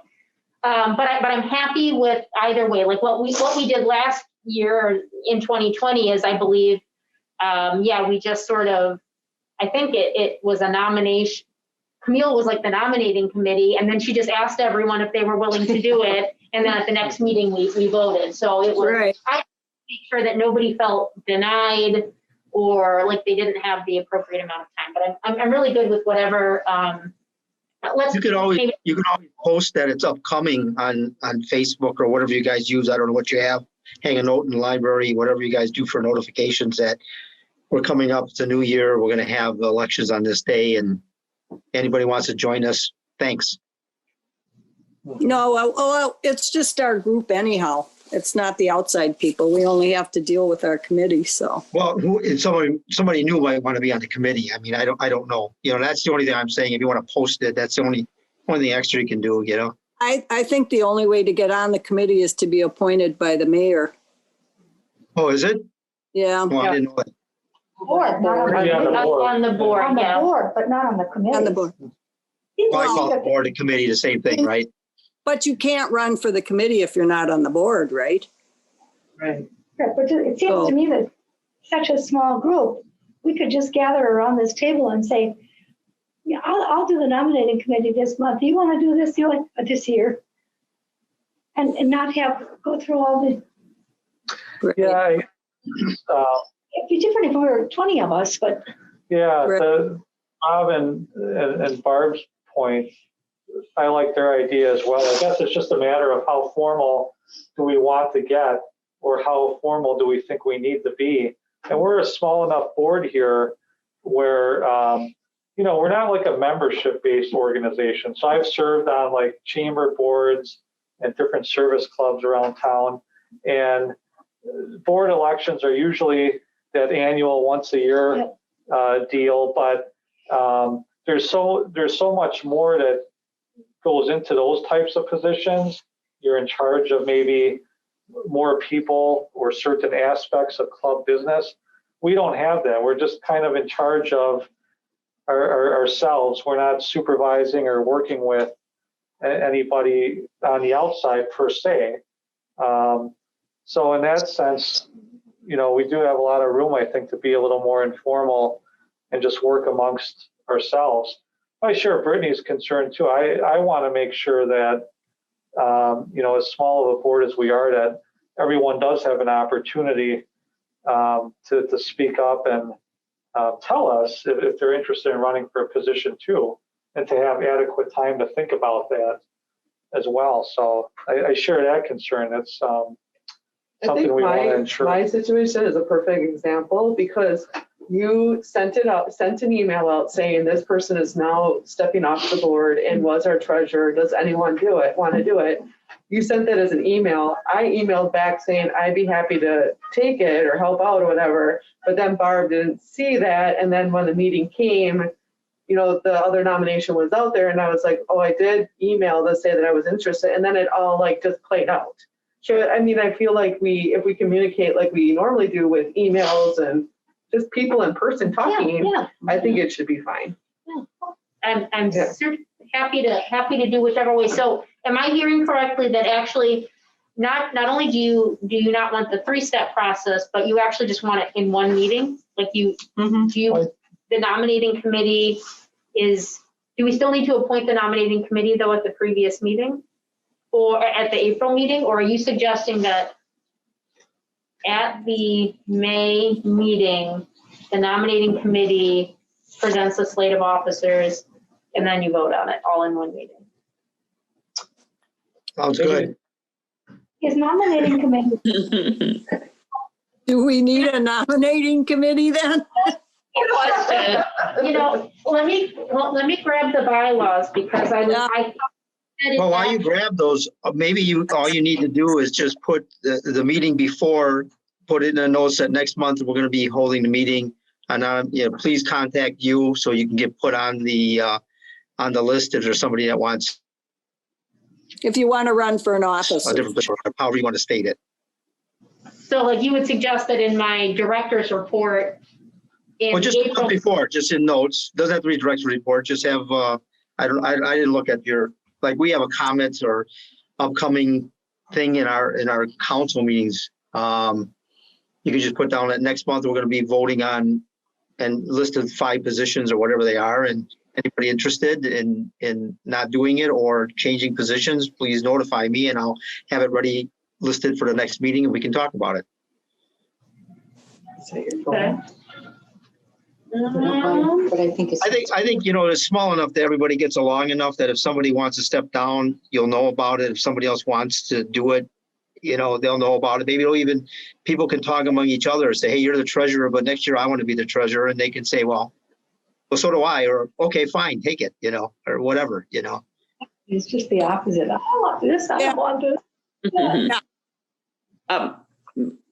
But I'm happy with either way. Like what we did last year in 2020 is, I believe, we just sort of, I think it was a nomination. Camille was like the nominating committee, and then she just asked everyone if they were willing to do it. And then at the next meeting, we voted. So it was, I make sure that nobody felt denied or like they didn't have the appropriate amount of time. But I'm really good with whatever. You can always post that it's upcoming on Facebook or whatever you guys use. I don't know what you have. Hang a note in the library, whatever you guys do for notifications that we're coming up. It's a new year. We're going to have elections on this day, and anybody wants to join us, thanks. No, well, it's just our group anyhow. It's not the outside people. We only have to deal with our committee, so. Well, somebody new might want to be on the committee. I mean, I don't know. You know, that's the only thing I'm saying. If you want to post it, that's the only thing extra you can do, you know? I think the only way to get on the committee is to be appointed by the mayor. Oh, is it? Yeah. Well, I didn't know that. Board, not on On the board, on the yeah. board, but not on the committee. On the board. Well, I call it board and committee the same thing, right? But you can't run for the committee if you're not on the board, right? Right. Right, but it seems to me that such a small group, we could just gather around this table and say, yeah, I'll do the nominating committee this month. Do you want to do this this year? And not go through all the. Yeah. It'd be different if we were 20 of us, but. Yeah, Bob and Barb's point, I like their idea as well. I guess it's just a matter of how formal do we want to get, or how formal do we think we need to be. And we're a small enough board here where, we're not like a membership-based organization. So I've served on like chamber boards and different service clubs around town. And board elections are usually that annual once a year deal, but there's so much more that goes into those types of positions. You're in charge of maybe more people or certain aspects of club business. We don't have that. We're just kind of in charge of ourselves. We're not supervising or working with anybody on the outside per se. So in that sense, we do have a lot of room, I think, to be a little more informal and just work amongst ourselves. I share Brittany's concern too. I want to make sure that, as small of a board as we are, that everyone does have an opportunity to speak up and tell us if they're interested in running for a position too, and to have adequate time to think about that as well. So I share that concern. That's something we want to ensure. My situation is a perfect example because you sent an email out saying this person is now stepping off the board and was our treasurer. Does anyone want to do it? You sent that as an email. I emailed back saying I'd be happy to take it or help out or whatever. But then Barb didn't see that. And then when the meeting came, the other nomination was out there and I was like, oh, I did email to say that I was interested. And then it all just played out. So, I mean, I feel like if we communicate like we normally do with emails and just people in person talking, Yeah, I think it should be fine. I'm Yeah. happy to do whichever way. So am I hearing correctly that actually not only do you not want the 3-step process, but you actually just want it in one meeting? Like do you, the nominating committee do we still need to appoint the nominating committee though at the previous meeting? Or at the April meeting? Or are you suggesting that at the May meeting, the nominating committee presents a slate of officers and then you vote on it all in one meeting? Sounds good. Is nominating committee, Do we need a nominating committee then? You know, let me grab the bylaws because I thought that Well, while you grab those, maybe all you need to do is just put the meeting before, put it in a notice that next month we're going to be holding the meeting. And please contact you so you can get put on the list if there's somebody that wants If you want to run for an office. a different position, however you want to state it. So like you would suggest that in my director's report in Well, just April. before, just in notes, doesn't have to be director's report, just have, I didn't look at your, like, we have a comments or upcoming thing in our council meetings. You can just put down that next month, we're going to be voting on and listed 5 positions or whatever they are. And anybody interested in not doing it or changing positions, please notify me and I'll have it ready listed for the next meeting and we can talk about it. Okay. But I think it's. I think, it's small enough that everybody gets along enough that if somebody wants to step down, you'll know about it. If somebody else wants to do it, they'll know about it. Maybe people can talk among each other, say, hey, you're the treasurer, but next year I want to be the treasurer. And they can say, well, so do I, or, okay, fine, take it, or whatever, it's just the opposite. I want this, I don't want this.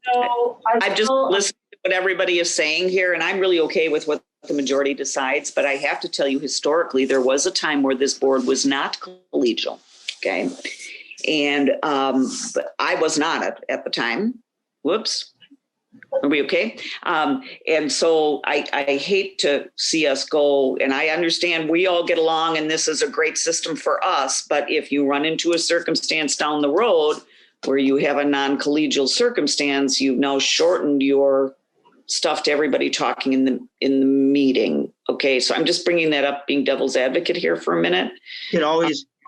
So I've just listened to what everybody is saying here, and I'm really okay with what the majority decides, but I have to tell you, historically, there was a time where this board was not collegial, okay? And but I was not at the time. Whoops. Are we okay? And so I hate to see us go, and I understand we all get along and this is a great system for us, but if you run into a circumstance down the road where you have a non-collegial circumstance, you've now shortened your stuff to everybody talking in the meeting. Okay, so I'm just bringing that up, being devil's advocate here for a minute. You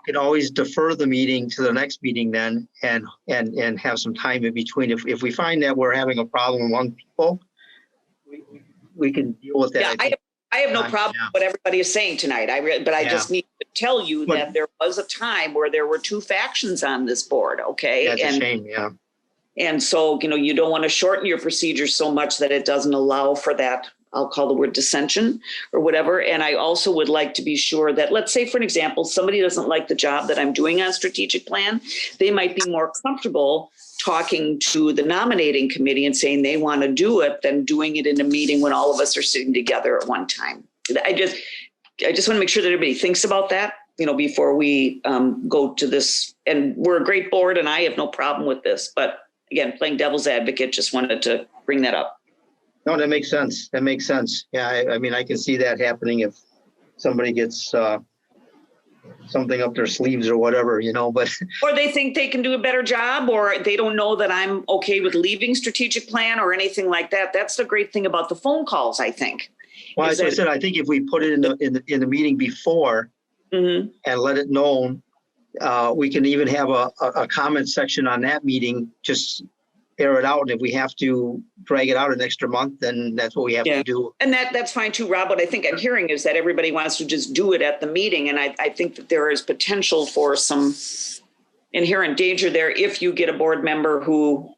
can always defer the meeting to the next meeting then and have some time in between. If we find that we're having a problem among people, we can deal with that. Yeah, I have no problem with what everybody is saying tonight. I just need to tell you that there was a time where there were 2 factions on this board, okay? That's a shame, yeah. And so, you don't want to shorten your procedure so much that it doesn't allow for that, I'll call the word dissension or whatever. And I also would like to be sure that, let's say, for an example, somebody doesn't like the job that I'm doing on strategic plan. They might be more comfortable talking to the nominating committee and saying they want to do it than doing it in a meeting when all of us are sitting together at one time. I just want to make sure that everybody thinks about that, before we go to this. And we're a great board and I have no problem with this. But again, playing devil's advocate, just wanted to bring that up. No, that makes sense. That makes sense. Yeah, I mean, I can see that happening if somebody gets something up their sleeves or whatever, but. Or they think they can do a better job, or they don't know that I'm okay with leaving strategic plan or anything like that. That's the great thing about the phone calls, I think. Well, as I said, I think if we put it in the meeting before and let it known, we can even have a comment section on that meeting, just air it out. And if we have to drag it out an extra month, then that's what we have to do. And that's fine too, Rob. What I think I'm hearing is that everybody wants to just do it at the meeting. And I think that there is potential for some inherent danger there if you get a board member who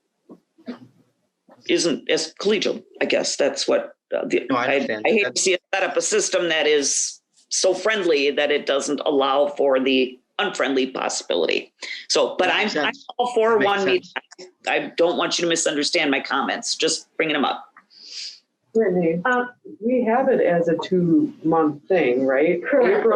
isn't as collegial. I guess that's what I hate to see it set up a system that is so friendly that it doesn't allow for the unfriendly possibility. So, but I'm all for one meeting. I don't want you to misunderstand my comments, just bringing them up. Brittany, we have it as a 2-month thing, right? Correct.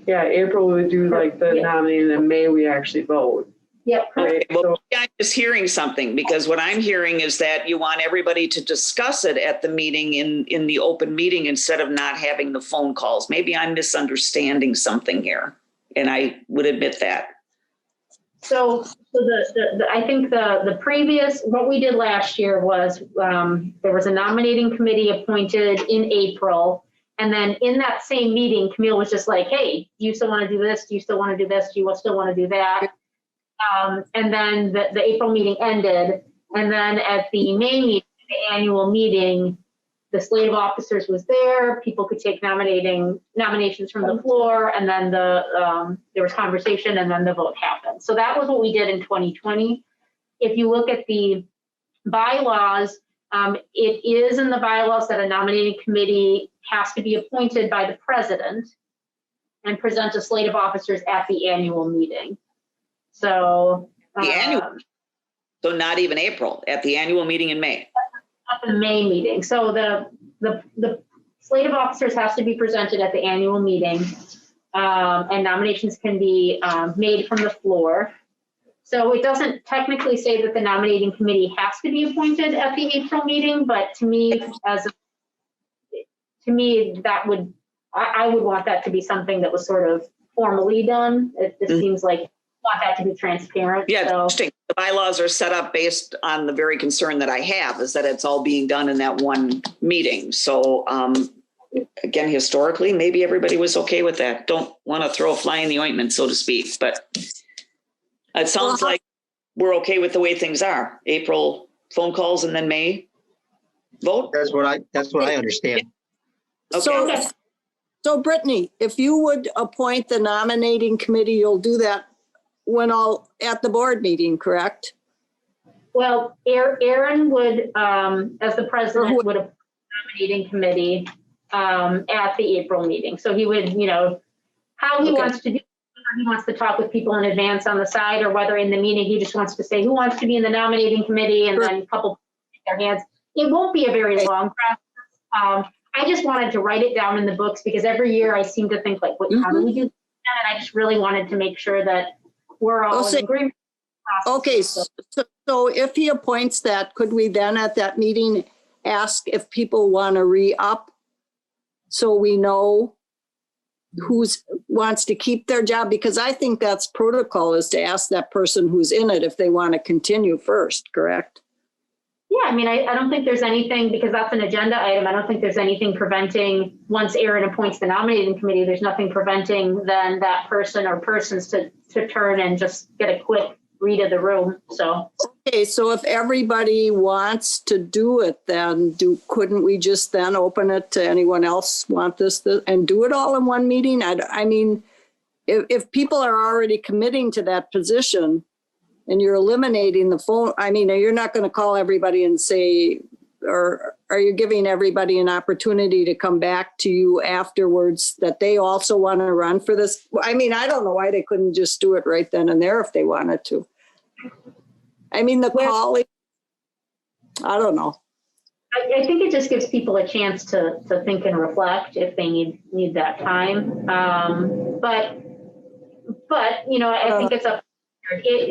April we would do like the nominating, and in May we actually vote. Yep, correct. Okay, well, maybe I'm just hearing something, because what I'm hearing is that you want everybody to discuss it at the meeting in the open meeting instead of not having the phone calls. Maybe I'm misunderstanding something here, and I would admit that. So I think the previous, what we did last year was, there was a nominating committee appointed in April. And then in that same meeting, Camille was just like, hey, do you still want to do this? Do you still want to do this? Do you still want to do that? And then the April meeting ended. And then at the May meeting, the annual meeting, the slate of officers was there. People could take nominations from the floor, and then there was conversation, and then the vote happened. So that was what we did in 2020. If you look at the bylaws, it is in the bylaws that a nominating committee has to be appointed by the president and present a slate of officers at the annual meeting. So The annual, so not even April, at the annual meeting in May. at the May meeting. So the slate of officers has to be presented at the annual meeting, and nominations can be made from the floor. So it doesn't technically say that the nominating committee has to be appointed at the April meeting, but to me, that would, I would want that to be something that was sort of formally done. It just seems like I want that to be transparent. Yeah, So, interesting. The bylaws are set up based on the very concern that I have, is that it's all being done in that one meeting. So again, historically, maybe everybody was okay with that. Don't want to throw a fly in the ointment, so to speak, but it sounds like we're okay with the way things are. April phone calls and then May vote. That's what I understand. Okay. So Brittany, if you would appoint the nominating committee, you'll do that at the board meeting, correct? well, Aaron would, as the president, would appoint the nominating committee at the April meeting. So he would, how he wants to do, whether he wants to talk with people in advance on the side, or whether in the meeting he just wants to say who wants to be in the nominating committee, and then a couple take their hands. It won't be a very long process. I just wanted to write it down in the books, because every year I seem to think like, how do we do that? And I just really wanted to make sure that we're all in agreement. Okay, so if he appoints that, could we then at that meeting ask if people want to re-up, so we know who wants to keep their job? Because I think that's protocol, is to ask that person who's in it if they want to continue first, correct? Yeah, I mean, I don't think there's anything, because that's an agenda item. I don't think there's anything preventing, once Aaron appoints the nominating committee, there's nothing preventing then that person or persons to turn and just get a quick read of the room. So. Okay, so if everybody wants to do it, then couldn't we just then open it to anyone else want this and do it all in one meeting? I mean, if people are already committing to that position, and you're eliminating the phone, I mean, you're not going to call everybody and say, or are you giving everybody an opportunity to come back to you afterwards that they also want to run for this? I mean, I don't know why they couldn't just do it right then and there if they wanted to. I mean, the calling, I don't know. I think it just gives people a chance to think and reflect if they need that time. But I think it's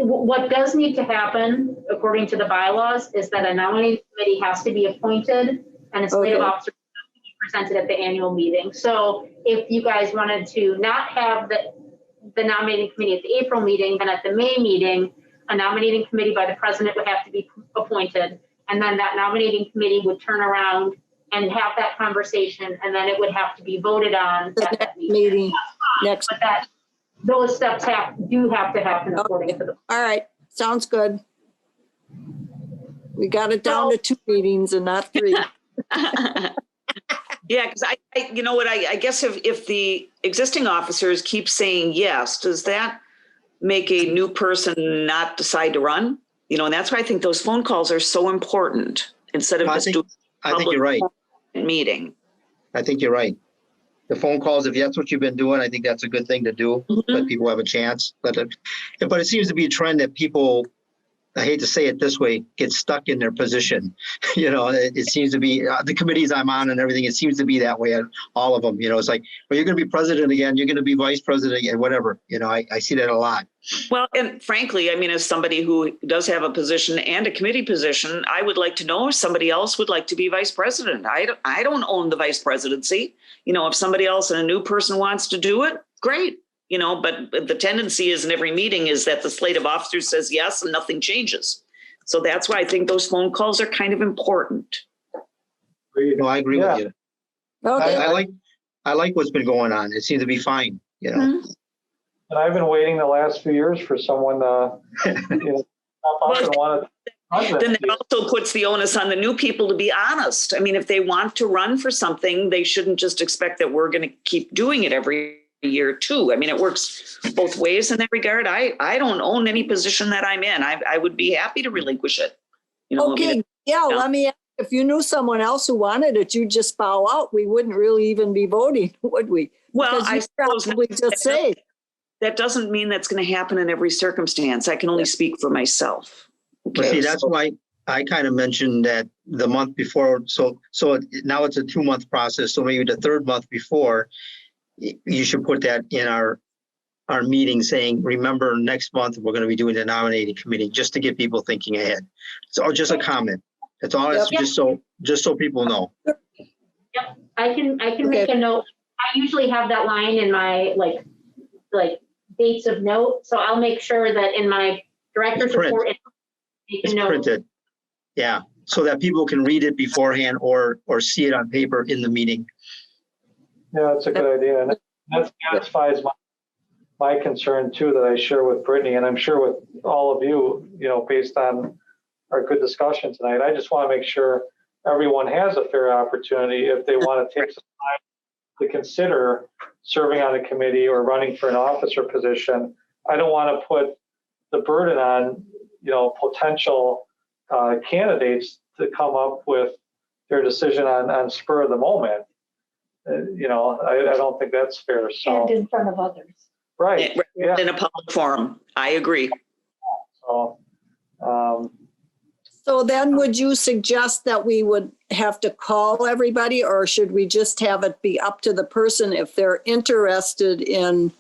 what does need to happen, according to the bylaws, is that a nominating committee has to be appointed and a slate of officers has to be presented at the annual meeting. So if you guys wanted to not have the nominating committee at the April meeting, then at the May meeting, a nominating committee by the president would have to be appointed. And then that nominating committee would turn around and have that conversation, and then it would have to be voted on at that meeting. Next. But those steps do have to happen according to the. All right, sounds good. We got it down to 2 meetings and not 3. Yeah, because I guess if the existing officers keep saying yes, does that make a new person not decide to run? And that's why I think those phone calls are so important, instead of just doing I think you're right. meeting. I think you're right. The phone calls, if that's what you've been doing, I think that's a good thing to do. Let people have a chance. But it seems to be a trend that people I hate to say it this way, get stuck in their position. You know, it seems to be the committees I'm on and everything. It seems to be that way on all of them. You know, it's like, well, you're going to be president again. You're going to be vice president again, whatever. You know, I see that a lot. Well, and frankly, I mean, as somebody who does have a position and a committee position, I would like to know if somebody else would like to be vice president. I don't own the vice presidency. You know, if somebody else and a new person wants to do it, great. You know, but the tendency is in every meeting is that the slate of officers says yes and nothing changes. So that's why I think those phone calls are kind of important. No, I agree with you. Okay. I like what's been going on. It seems to be fine, you know. Mm-hmm. And I've been waiting the last few years for someone to, you know, pop up and want to. Then that also puts the onus on the new people to be honest. I mean, if they want to run for something, they shouldn't just expect that we're going to keep doing it every year too. I mean, it works both ways in that regard. I don't own any position that I'm in. I would be happy to relinquish it. You know, Okay, let me ask, if you knew someone else who wanted it, you'd just bow out. We wouldn't really even be voting, would we? Well, Because I you suppose probably just say. that doesn't mean that's going to happen in every circumstance. I can only speak for myself. But see, that's why I kind of mentioned that the month before. So now it's a 2-month process. So maybe the 3rd month before, you should put that in our meeting saying, remember, next month, we're going to be doing the nominating committee, just to get people thinking ahead. So just a comment. That's all. It's just so people know. Yep, I can make a note. I usually have that line in my like dates of note. So I'll make sure that in my director's report, It's printed. Yeah, so that people can read it beforehand or see it on paper in the meeting. Yeah, that's a good idea. And that satisfies my concern too, that I share with Brittany, and I'm sure with all of you, you know, based on our good discussion tonight. I just want to make sure everyone has a fair opportunity if they want to take some time to consider serving on a committee or running for an officer position. I don't want to put the burden on, you know, potential candidates to come up with their decision on spur of the moment. You know, I don't think that's fair. So, And in front of others. right. Yeah. In a public forum. I agree. So, So then would you suggest that we would have to call everybody, or should we just have it be up to the person if they're interested in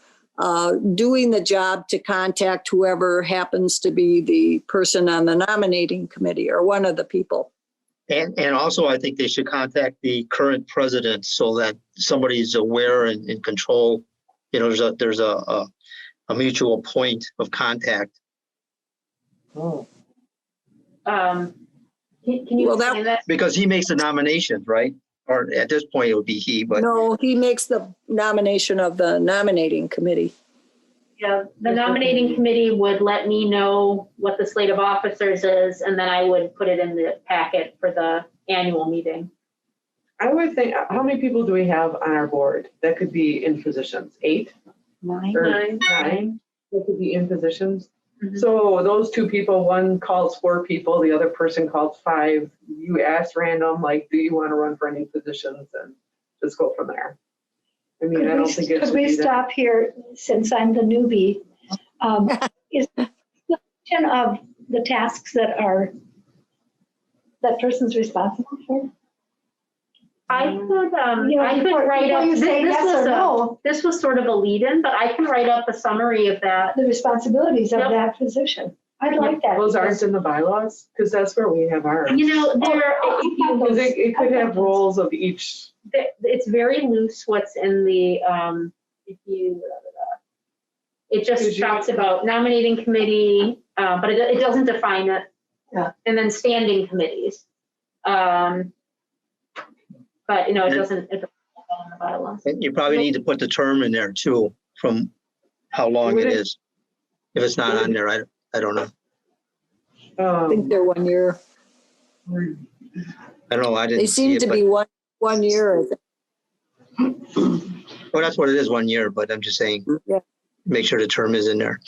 doing the job to contact whoever happens to be the person on the nominating committee or one of the people? And also, I think they should contact the current president so that somebody's aware and in control. You know, there's a mutual point of contact. oh, Can you Well, explain that? Because he makes the nominations, right? Or at this point, it would be he, but No, he makes the nomination of the nominating committee. Yeah, the nominating committee would let me know what the slate of officers is, and then I would put it in the packet for the annual meeting. I would think, how many people do we have on our board that could be in positions? 8? 9. Or Nine. 9 that could be in positions? Mhm. So those 2 people, one calls 4 people, the other person calls 5. You ask random, like, do you want to run for any positions, and just go from there. I mean, I don't think it Could should we be that. stop here, since I'm the newbie? Is the question of the tasks that person's responsible for? I could, You know, I could before- write before up, you say yes or no. this was sort of a lead-in, but I can write up a summary of that. The responsibilities of Yep. that position. I'd like that. Those aren't because- in the bylaws, because that's where we have ours. You know, Because it could have roles of each. it's very loose what's in the, it just talks about nominating committee, but it doesn't define it. Yeah. And then standing committees. But, you know, it doesn't in the bylaws. and you probably need to put the term in there too, from how long it is. If it's not on there, I don't know. I think they're 1 year. I don't know. I They didn't see seem it, to but, be one year. I think. well, that's what it is, 1 year, but I'm just saying, Yeah. make sure the term is in there.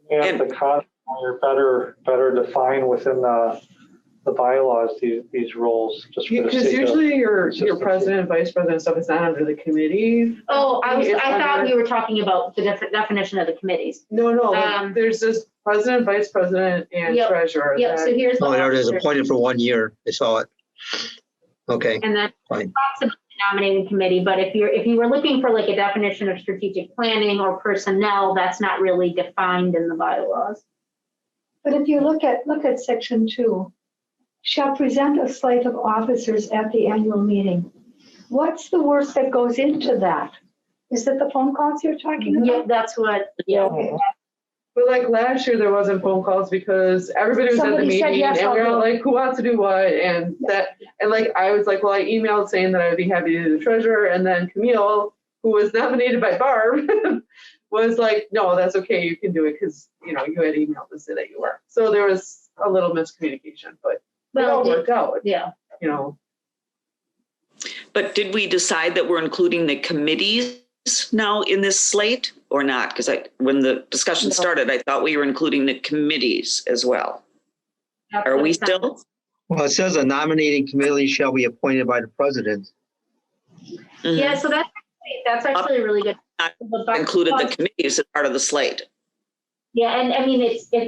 and the content are better defined within the bylaws, these roles, just for the Because sake of. usually your consistency. president, vice president stuff is not under the committee. Oh, I It's thought under- we were talking about the definition of the committees. No, Um, there's this President, vice president, and Yep. treasurer. Yep, so That- here's. the Oh, there it is, officers. appointed for 1 year. I saw it. Okay, And then fine. talks about the nominating committee, but if you were looking for like a definition of strategic planning or personnel, that's not really defined in the bylaws. But if you look at section 2, shall present a slate of officers at the annual meeting. What's the work that goes into that? Is it the phone calls you're talking about? Yeah, that's what, yeah. But like last year, there wasn't phone calls because everybody was at the Somebody said, meeting "Yes, and I'll we were do it." like, who wants to do what? And that, and like, I was like, well, I emailed saying that I would be happy to do the treasurer. And then Camille, who was nominated by Barb, was like, no, that's okay. You can do it because, you know, you had emailed to say that you were. So there was a little miscommunication, but it all Well, worked out, yeah. you know. But did we decide that we're including the committees now in this slate or not? Because when the discussion started, I thought we were including the committees as well. That's Are what we it sounds. still? Well, it says a nominating committee shall be appointed by the president. Mhm. Yeah, so that's actually really good. Included the committees as part of the slate. Yeah, and I mean,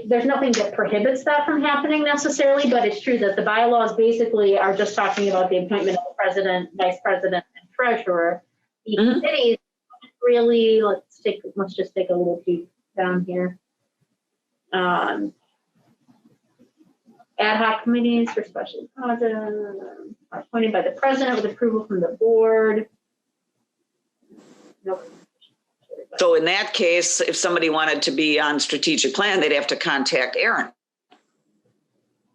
there's nothing that prohibits that from happening necessarily, but it's true that the bylaws basically are just talking about the appointment of the president, vice president, and treasurer. The Mhm. committees really, let's just take a little peek down here. Ad hoc committees for special projects are appointed by the president with approval from the board. Nope. So in that case, if somebody wanted to be on strategic plan, they'd have to contact Aaron.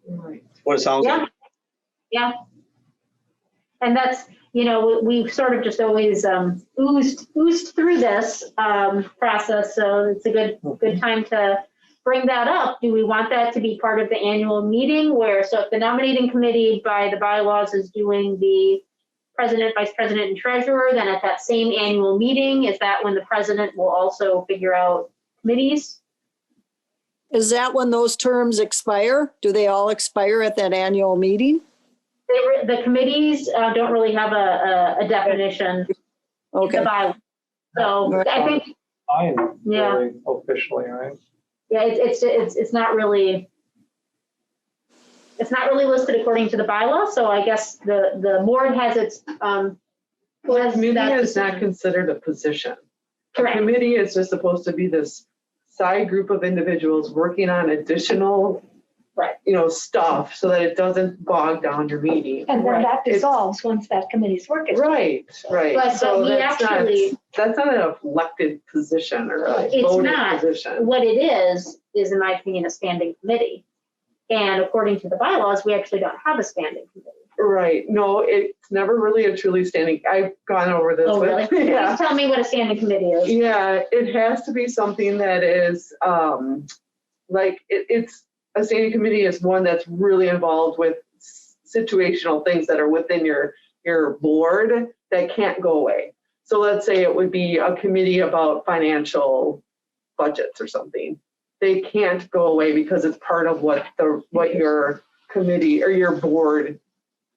Right. What it sounds like. Yeah. And that's, you know, we've sort of just always oozed through this process. So it's a good time to bring that up. Do we want that to be part of the annual meeting where, so if the nominating committee by the bylaws is doing the president, vice president, and treasurer, then at that same annual meeting, is that when the president will also figure out committees? Is that when those terms expire? Do they all expire at that annual meeting? The committees don't really have a definition in Okay. the bylaws. So I think, Fine, Yeah. really officially, right? yeah, it's not really listed according to the bylaw. So I guess the board has its Well, committee that is not decision. considered a position. A Correct. committee is just supposed to be this side group of individuals working on additional, Right. you know, stuff so that it doesn't bog down your meeting. And then that It's- dissolves once that committee's work is. Right, right. But So we that's actually- not an elected position or a It's voted not. position. What it is in my opinion, a standing committee. And according to the bylaws, we actually don't have a standing committee. Right, no, it's never really a truly standing, I've gone over this. Oh, really? with- Yeah. Please tell me what a standing committee is. Yeah, it has to be something that is, like, it's, a standing committee is one that's really involved with situational things that are within your board that can't go away. So let's say it would be a committee about financial budgets or something. They can't go away because it's part of what your committee or your board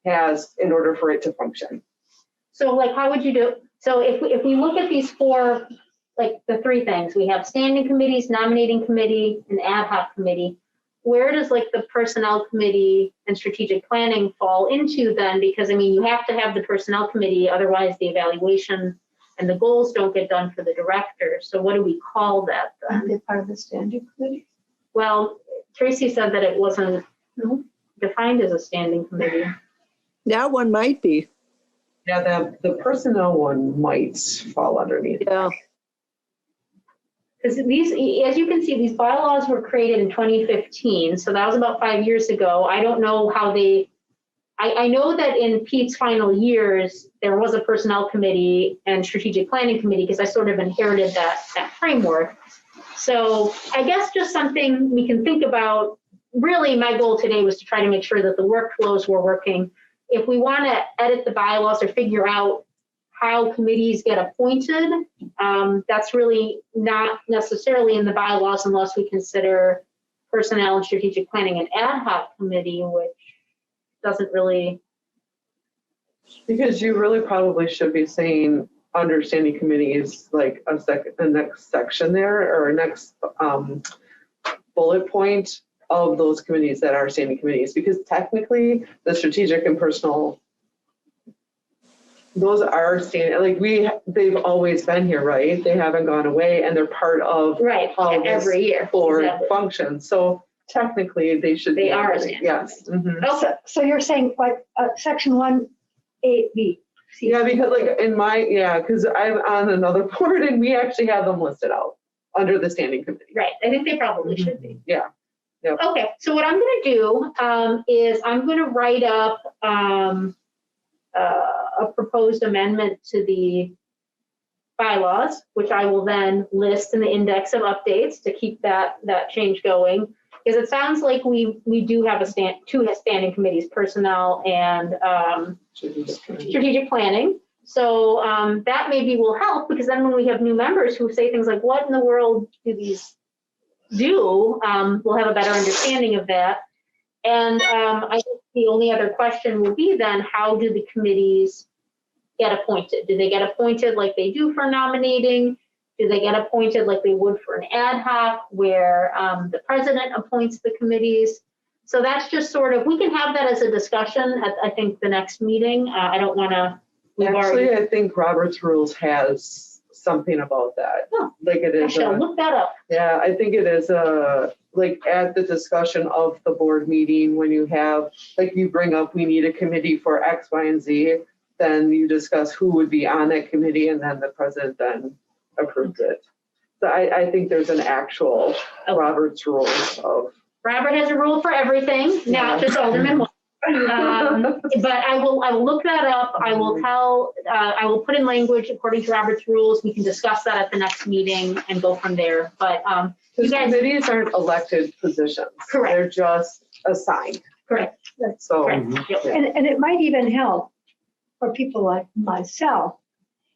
has in order for it to function. So like, how would you do, so if we look at these four, like the three things, we have standing committees, nominating committee, and ad hoc committee. Where does like the personnel committee and strategic planning fall into then? Because I mean, you have to have the personnel committee, otherwise the evaluation and the goals don't get done for the director. So what do we call that then? Aren't they part of the standing committee? Well, Tracy said that it wasn't defined as a standing committee. That one might be. Yeah, the personnel one might fall underneath. Yeah. Because these, as you can see, these bylaws were created in 2015, so that was about 5 years ago. I don't know how they, I know that in Pete's final years, there was a personnel committee and strategic planning committee because I sort of inherited that framework. So I guess just something we can think about. Really, my goal today was to try to make sure that the workflows were working. If we want to edit the bylaws or figure out how committees get appointed, that's really not necessarily in the bylaws unless we consider personnel and strategic planning an ad hoc committee, which doesn't really. Because you really probably should be saying understanding committee is like the next section there or next bullet point of those committees that are standing committees, because technically the strategic and personal, those are standing, like they've always been here, right? They haven't gone away, and they're part of Right, how this every year. board Exactly. functions. So technically they should. They be are a everything. standing Yes. Mhm. So you're saying like section 1(8)(b). Yeah, because like because I'm on another board and we actually have them listed out under the standing committee. Right, I think they probably should be. Yeah. Yep. Okay, so what I'm gonna do is I'm gonna write up a proposed amendment to the bylaws, which I will then list in the index of updates to keep that change going. Because it sounds like we do have two standing committees, personnel and strategic planning. So that maybe will help, because then when we have new members who say things like, what in the world do these do, we'll have a better understanding of that. And I think the only other question will be then, how do the committees get appointed? Do they get appointed like they do for nominating? Do they get appointed like they would for an ad hoc where the president appoints the committees? So that's just sort of, we can have that as a discussion at, I think, the next meeting. I don't want to. Actually, I think Robert's Rules has something about that. Oh, like it I is. shall look that up. Yeah, I think it is like at the discussion of the board meeting, when you have, like you bring up, we need a committee for X, Y, and Z, then you discuss who would be on that committee, and then the president then approves it. So I think there's an actual Robert's Rules of. Robert has a rule for everything, not just Alderman one. But I will look that up. I will put in language according to Robert's rules. We can discuss that at the next meeting and go from there. But you guys, committees aren't elected positions. Correct. They're just assigned. Correct. So. Correct. Yep. And it might even help for people like myself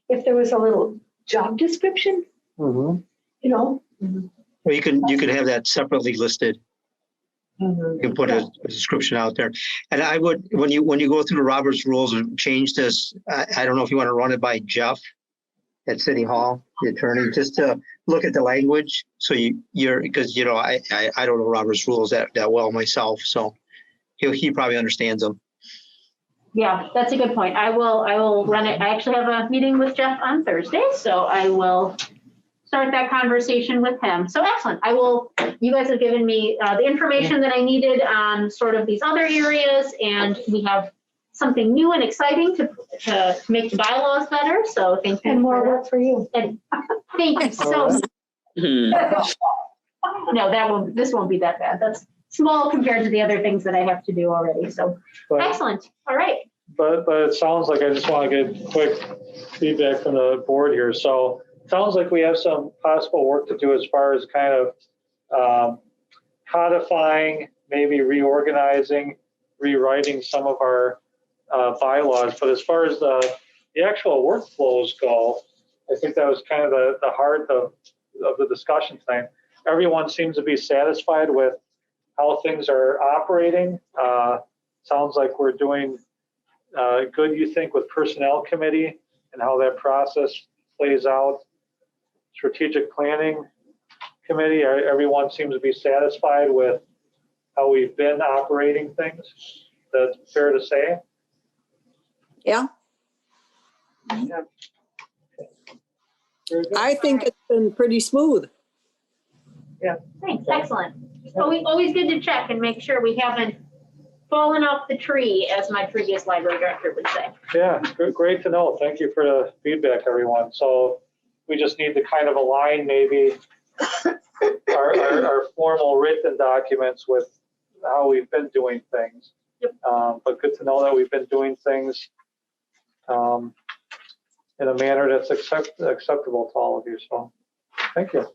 if there was a little job description, Mhm. you know. Well, you can have that separately listed. Mhm. You can put a description out there. And I would, when you go through the Roberts rules and change this, I don't know if you want to run it by Jeff at City Hall, the attorney, just to look at the language. So you're, because, you know, I don't know Robert's rules that well myself. So he probably understands them. Yeah, that's a good point. I will run it. I actually have a meeting with Jeff on Thursday, so I will start that conversation with him. So excellent. You guys have given me the information that I needed on sort of these other areas, and we have something new and exciting to make the bylaws better. So thank you. And more work for you. And thank you so much. No, this won't be that bad. That's small compared to the other things that I have to do already. So excellent. All right. But it sounds like, I just want to get quick feedback from the board here. So it sounds like we have some possible work to do as far as kind of codifying, maybe reorganizing, rewriting some of our bylaws. But as far as the actual workflows go, I think that was kind of the heart of the discussion tonight. Everyone seems to be satisfied with how things are operating. Sounds like we're doing good, you think, with Personnel Committee and how that process plays out. Strategic Planning Committee, everyone seems to be satisfied with how we've been operating things. That's fair to say? Yeah, Yeah. I think it's been pretty smooth. Thanks. Excellent. Always good to check and make sure we haven't fallen off the tree, as my previous library director would say. Yeah, great to know. Thank you for the feedback, everyone. So we just need to kind of align maybe our formal written documents with how we've been doing things. Yep. But good to know that we've been doing things in a manner that's acceptable to all of you. So thank you.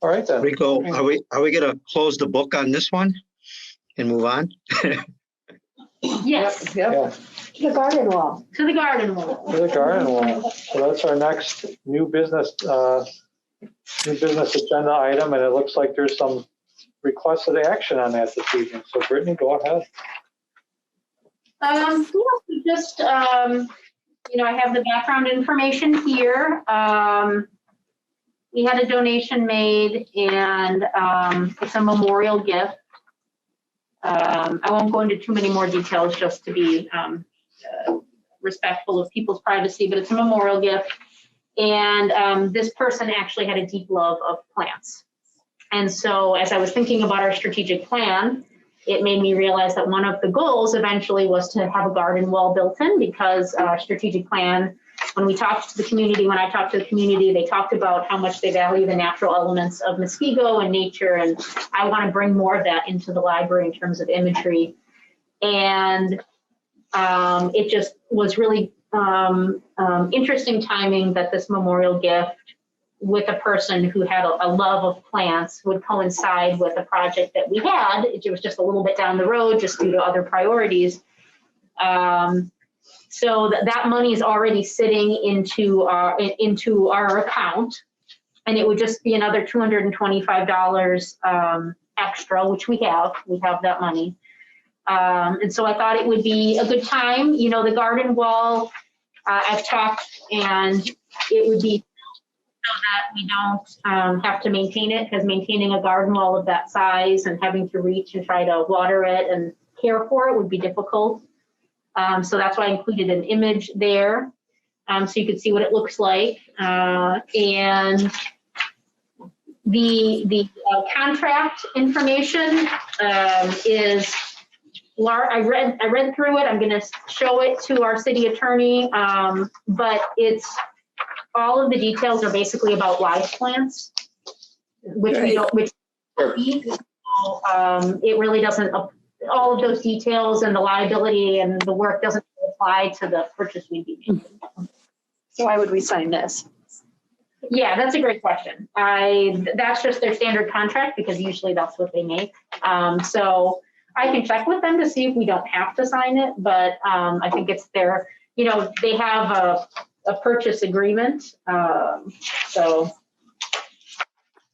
All right then. Rico, are we gonna close the book on this one and move on? Yes, Yep. Yeah, The garden wall. to the garden wall. to the garden wall. So that's our next new business agenda item, and it looks like there's some requested action on that this evening. So Brittany, go ahead. Just, I have the background information here. we had a donation made, and it's a memorial gift. I won't go into too many more details just to be respectful of people's privacy, but it's a memorial gift. And this person actually had a deep love of plants. And so as I was thinking about our strategic plan, it made me realize that one of the goals eventually was to have a garden wall built in, because our strategic plan, when I talked to the community, they talked about how much they value the natural elements of Muskego and nature. And I want to bring more of that into the library in terms of imagery. And it just was really interesting timing that this memorial gift with a person who had a love of plants would coincide with a project that we had. It was just a little bit down the road just due to other priorities. So that money is already sitting into our account, and it would just be another $225 extra, which we have that money. And so I thought it would be a good time. You know, the garden wall, I've talked, and it would be so that we don't have to maintain it, because maintaining a garden wall of that size and having to reach and try to water it and care for it would be difficult. So that's why I included an image there, so you could see what it looks like. And the contract information is I read through it. I'm going to show it to our city attorney, but all of the details are basically about live plants, which we don't, which it really doesn't. All of those details and the liability and the work doesn't apply to the purchase we'd be making. So why would we sign this? Yeah, that's a great question. That's just their standard contract, because usually that's what they make. So I can check with them to see if we don't have to sign it, but I think it's their, they have a purchase agreement. So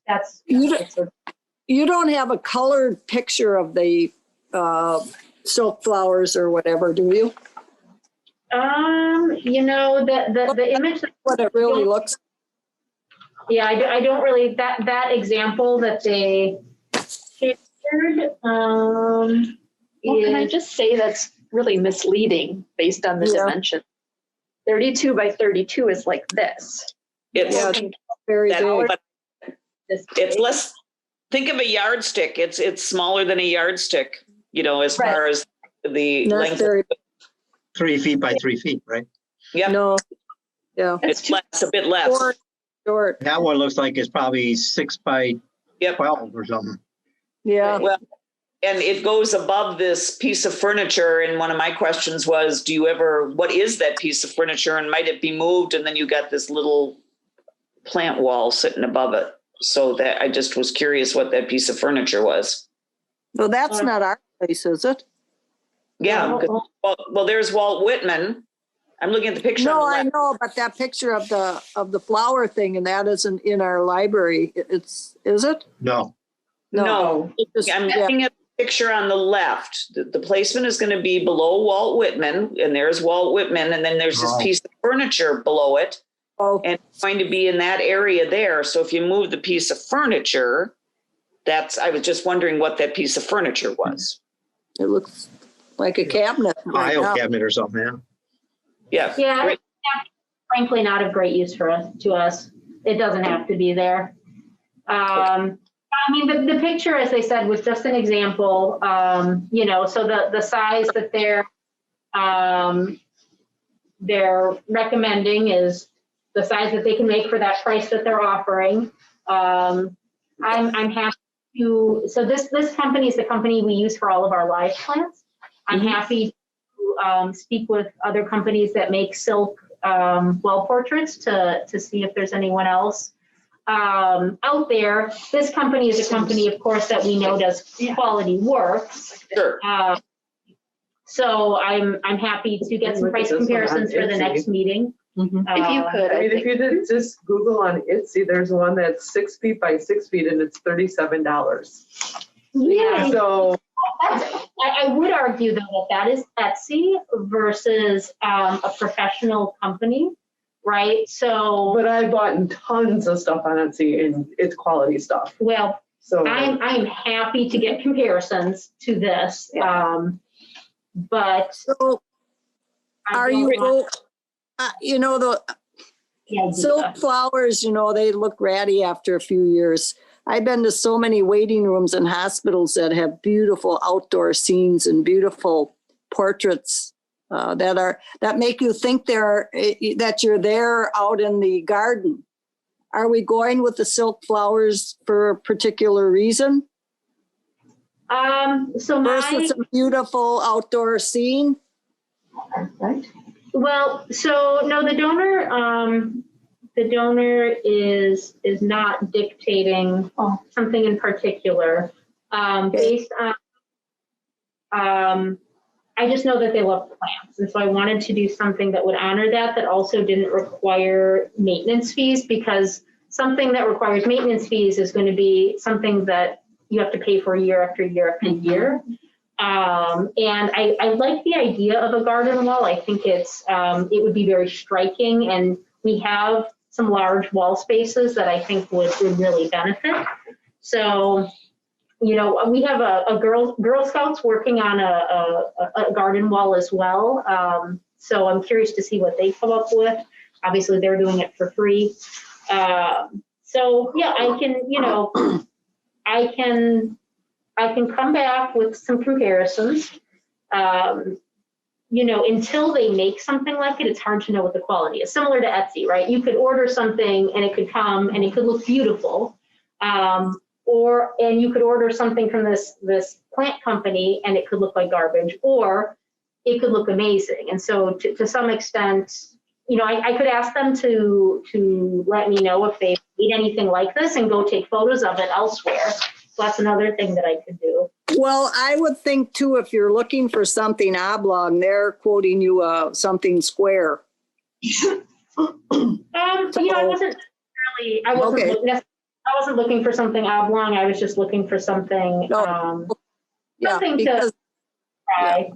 that's. You don't have a colored picture of the silk flowers or whatever, do you? The image. What it really looks. Yeah, I don't really, that example that they shared. Well, can I just say that's really misleading based on the dimension. 32 by 32 is like this. It's very big. It's less. Think of a yardstick. It's smaller than a yardstick. As far as the length. 3 feet by 3 feet, right? Yeah. No. Yeah. It's less, a bit less. Short. That one looks like it's probably 6 by 12 or something. Yeah. Well, and it goes above this piece of furniture. And one of my questions was, what is that piece of furniture, and might it be moved? And then you got this little plant wall sitting above it. So that I just was curious what that piece of furniture was. Well, that's not our place, is it? Yeah. Well, there's Walt Whitman. I'm looking at the picture. No, on the I left. know, but that picture of the flower thing, and that isn't in our library. Is it? No. No. I'm looking at the picture on the left. The placement is going to be below Walt Whitman, and there's Walt Whitman, and then there's this piece of furniture below it. Oh. And it's going to be in that area there. So if you move the piece of furniture, I was just wondering what that piece of furniture was. It looks like a cabinet. Right Aisle now. cabinet or something, Yeah. Yeah, Great. frankly, not of great use to us. It doesn't have to be there. The picture, as they said, was just an example. So the size that they're recommending is the size that they can make for that price that they're offering. I'm happy to. So this company is the company we use for all of our live plants. I'm happy to speak with other companies that make silk wall portraits to see if there's anyone else out there. This company is a company, of course, that we know does quality work. Sure. So I'm happy to get some price comparisons for the next meeting. Mhm. If you could, if you did just Google on Etsy, there's one that's 6 feet by 6 feet, and it's $37. Yeah. So I would argue though that is Etsy versus a professional company. right? So, But I bought tons of stuff on Etsy and it's quality stuff. well, So I'm happy to get comparisons to this. But So I are don't you, want you know, the the idea. silk flowers, you know, they look ratty after a few years. I've been to so many waiting rooms in hospitals that have beautiful outdoor scenes and beautiful portraits that make you think that you're there out in the garden. Are we going with the silk flowers for a particular reason So versus a beautiful outdoor scene? Right? well, so no, the donor is not dictating something in particular. Based on, I just know that they love plants. And so I wanted to do something that would honor that also didn't require maintenance fees, because something that requires maintenance fees is going to be something that you have to pay for year after year after year. And I like the idea of a garden wall. I think it would be very striking, and we have some large wall spaces that I think would really benefit. So, you know, we have a Girl Scouts working on a garden wall as well. So I'm curious to see what they come up with. Obviously, they're doing it for free. So yeah, I can, you know, I can come back with some comparisons. You know, until they make something like it, it's hard to know what the quality is. Similar to Etsy, right? You could order something and it could come and it could look beautiful. And you could order something from this plant company and it could look like garbage, or it could look amazing. And so to some extent, you know, I could ask them to let me know if they need anything like this and go take photos of it elsewhere. So that's another thing that I could do. Well, I would think too, if you're looking for something oblong, they're quoting you something square. You know, I wasn't looking for something oblong. I was just looking for something, something to try. Yeah.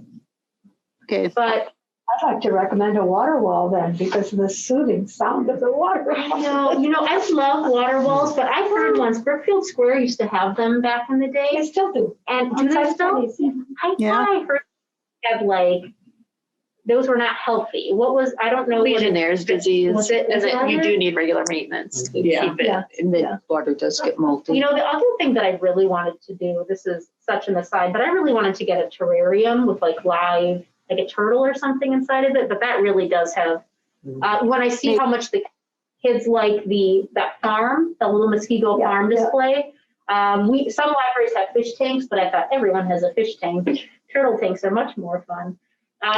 Okay. But I'd like to recommend a water wall then, because of the soothing sound of the water. you know, I love water walls, but I've heard once Brookfield Square used to have them back in the day. They still do. And do they still? I thought I heard they had like, those were not healthy. What was, I don't know. Legionnaire's disease, Was it and that you Legionnaires'? do need regular maintenance to Yeah. keep it, and the water does get moldy. You know, the other thing that I really wanted to do, this is such an aside, but I really wanted to get a terrarium with like live, like a turtle or something inside of it. But that really does have, when I see how much the kids like that farm, the little Muskego farm display. Some libraries have fish tanks, but I thought everyone has a fish tank. Turtle tanks are much more fun.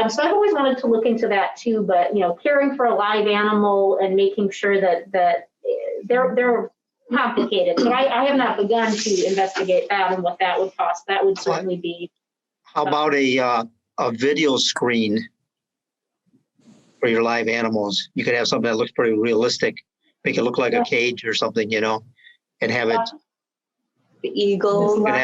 So I've always wanted to look into that too, but you know, caring for a live animal and making sure that they're complicated. So I have not begun to investigate that and what that would cost. That would certainly be. How about a video screen for your live animals? You could have something that looks pretty realistic, make it look like a cage or something, you know, and have it. The eagle. You could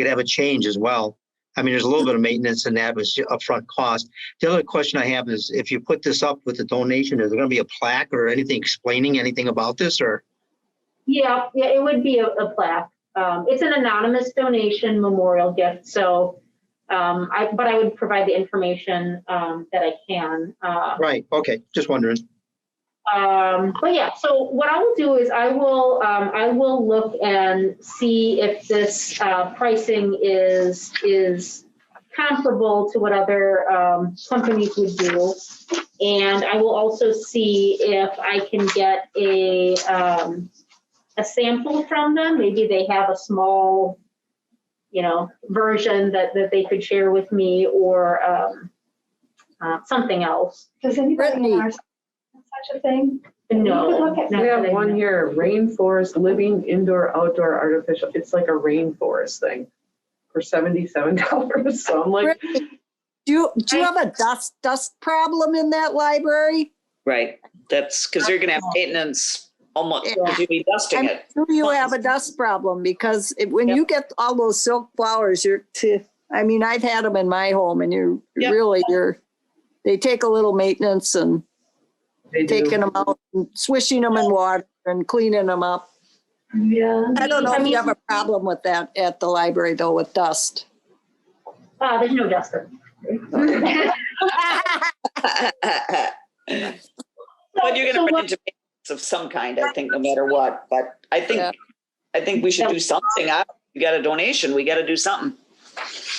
have it change as well. I mean, there's a little bit of maintenance in that, but it's upfront cost. The other question I have is, if you put this up with the donation, is there going to be a plaque or anything explaining anything about this, or? Yeah, it would be a plaque. It's an anonymous donation memorial gift, so I would provide the information that I can. Right. Okay. Just wondering. But yeah, so what I will do is I will look and see if this pricing is comparable to what other companies would do, and I will also see if I can get a sample from them. Maybe they have a small, you know, version that they could share with me, or something else. Does anybody have such a thing? No. We have one here, rainforest living indoor outdoor artificial. It's like a rainforest thing for $77. So I'm like, do you have a dust problem in that library? Right. That's because you're going to have maintenance almost, because you'll be dusting it. Do you have a dust problem? Because when you get all those silk flowers, I've had them in my home, and they take a little maintenance, and They do. taking them out and swishing them in water and cleaning them up. Yeah. I don't know I if mean- you have a problem with that at the library though, with dust. There's no duster. But you're gonna run into maintenance of some kind, I think, no matter what. But I think we should do something. We got a donation. We got to do something.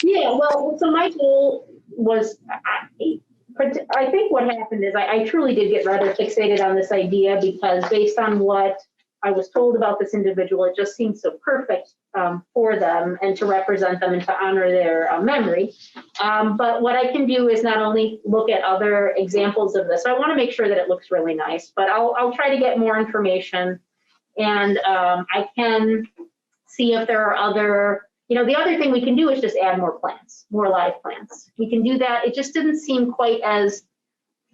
Yeah, well, so my goal was, I think what happened is I truly did get rather fixated on this idea because based on what I was told about this individual, it just seemed so perfect for them and to represent them and to honor their memory. But what I can do is not only look at other examples of this, so I want to make sure that it looks really nice, but I'll try to get more information and I can see if there are other, the other thing we can do is just add more plants, more live plants. We can do that. It just didn't seem quite as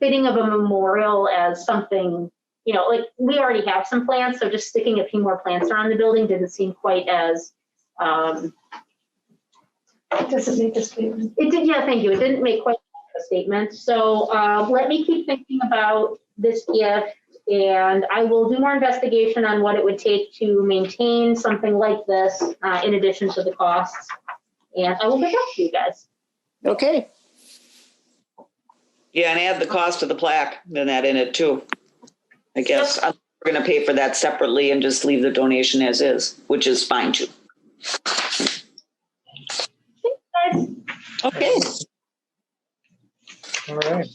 fitting of a memorial as something, like we already have some plants, so just sticking a few more plants around the building didn't seem quite as, It doesn't make a statement. it did, yeah, thank you. It didn't make quite a statement. So let me keep thinking about this gift and I will do more investigation on what it would take to maintain something like this in addition to the costs. And I will get back to you guys. Okay, Yeah, and add the cost of the plaque, then that in it too. I guess we're going to pay for that separately and just leave the donation as is, which is fine too. Thanks, guys. Okay. All right.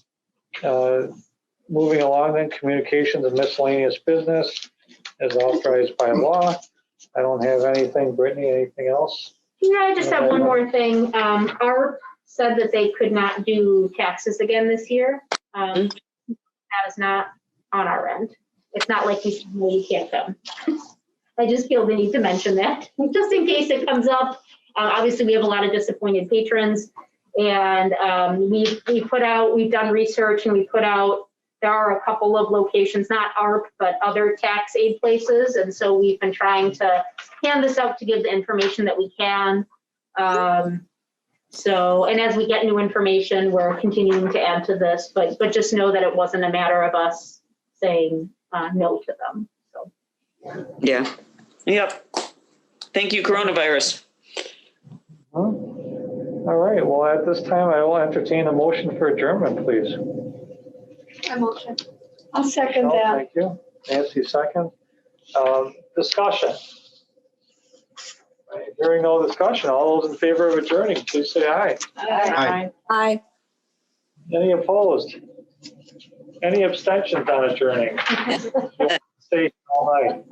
Moving along then, communications and miscellaneous business as authorized by law. I don't have anything. Brittany, anything else? Yeah, I just have one more thing. ARP said that they could not do taxes again this year. That is not on our end. It's not like you can't come. I just feel the need to mention that, just in case it comes up. Obviously, we have a lot of disappointed patrons, and we've done research, and we put out, there are a couple of locations, not ARP, but other tax aid places, and so we've been trying to hand this out to give the information that we can. And as we get new information, we're continuing to add to this, but just know that it wasn't a matter of us saying no to them. So. Yeah. Yep. Thank you, coronavirus. All right. Well, at this time, I will entertain a motion for adjournment, please. Motion. I'll second No, that. thank you. Nancy, second. Discussion. Right, hearing no discussion, all those in favor of adjourning, please say aye. Aye. aye. Any opposed? Any abstentions on adjourning? Stay all night.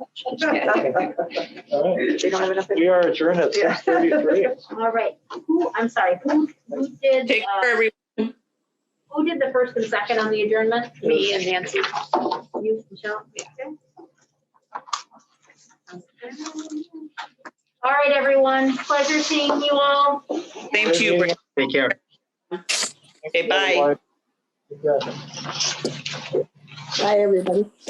All right. They don't have enough. We are adjourned at 6:33. All right. I'm sorry. Who did? Take care, everyone. Who did the first and second on the adjournment? Me and Nancy. You, Michelle? Okay. All right, everyone. Pleasure seeing you all. Same to you, Brittany. Take care. Okay, bye. You got it. Bye, everybody.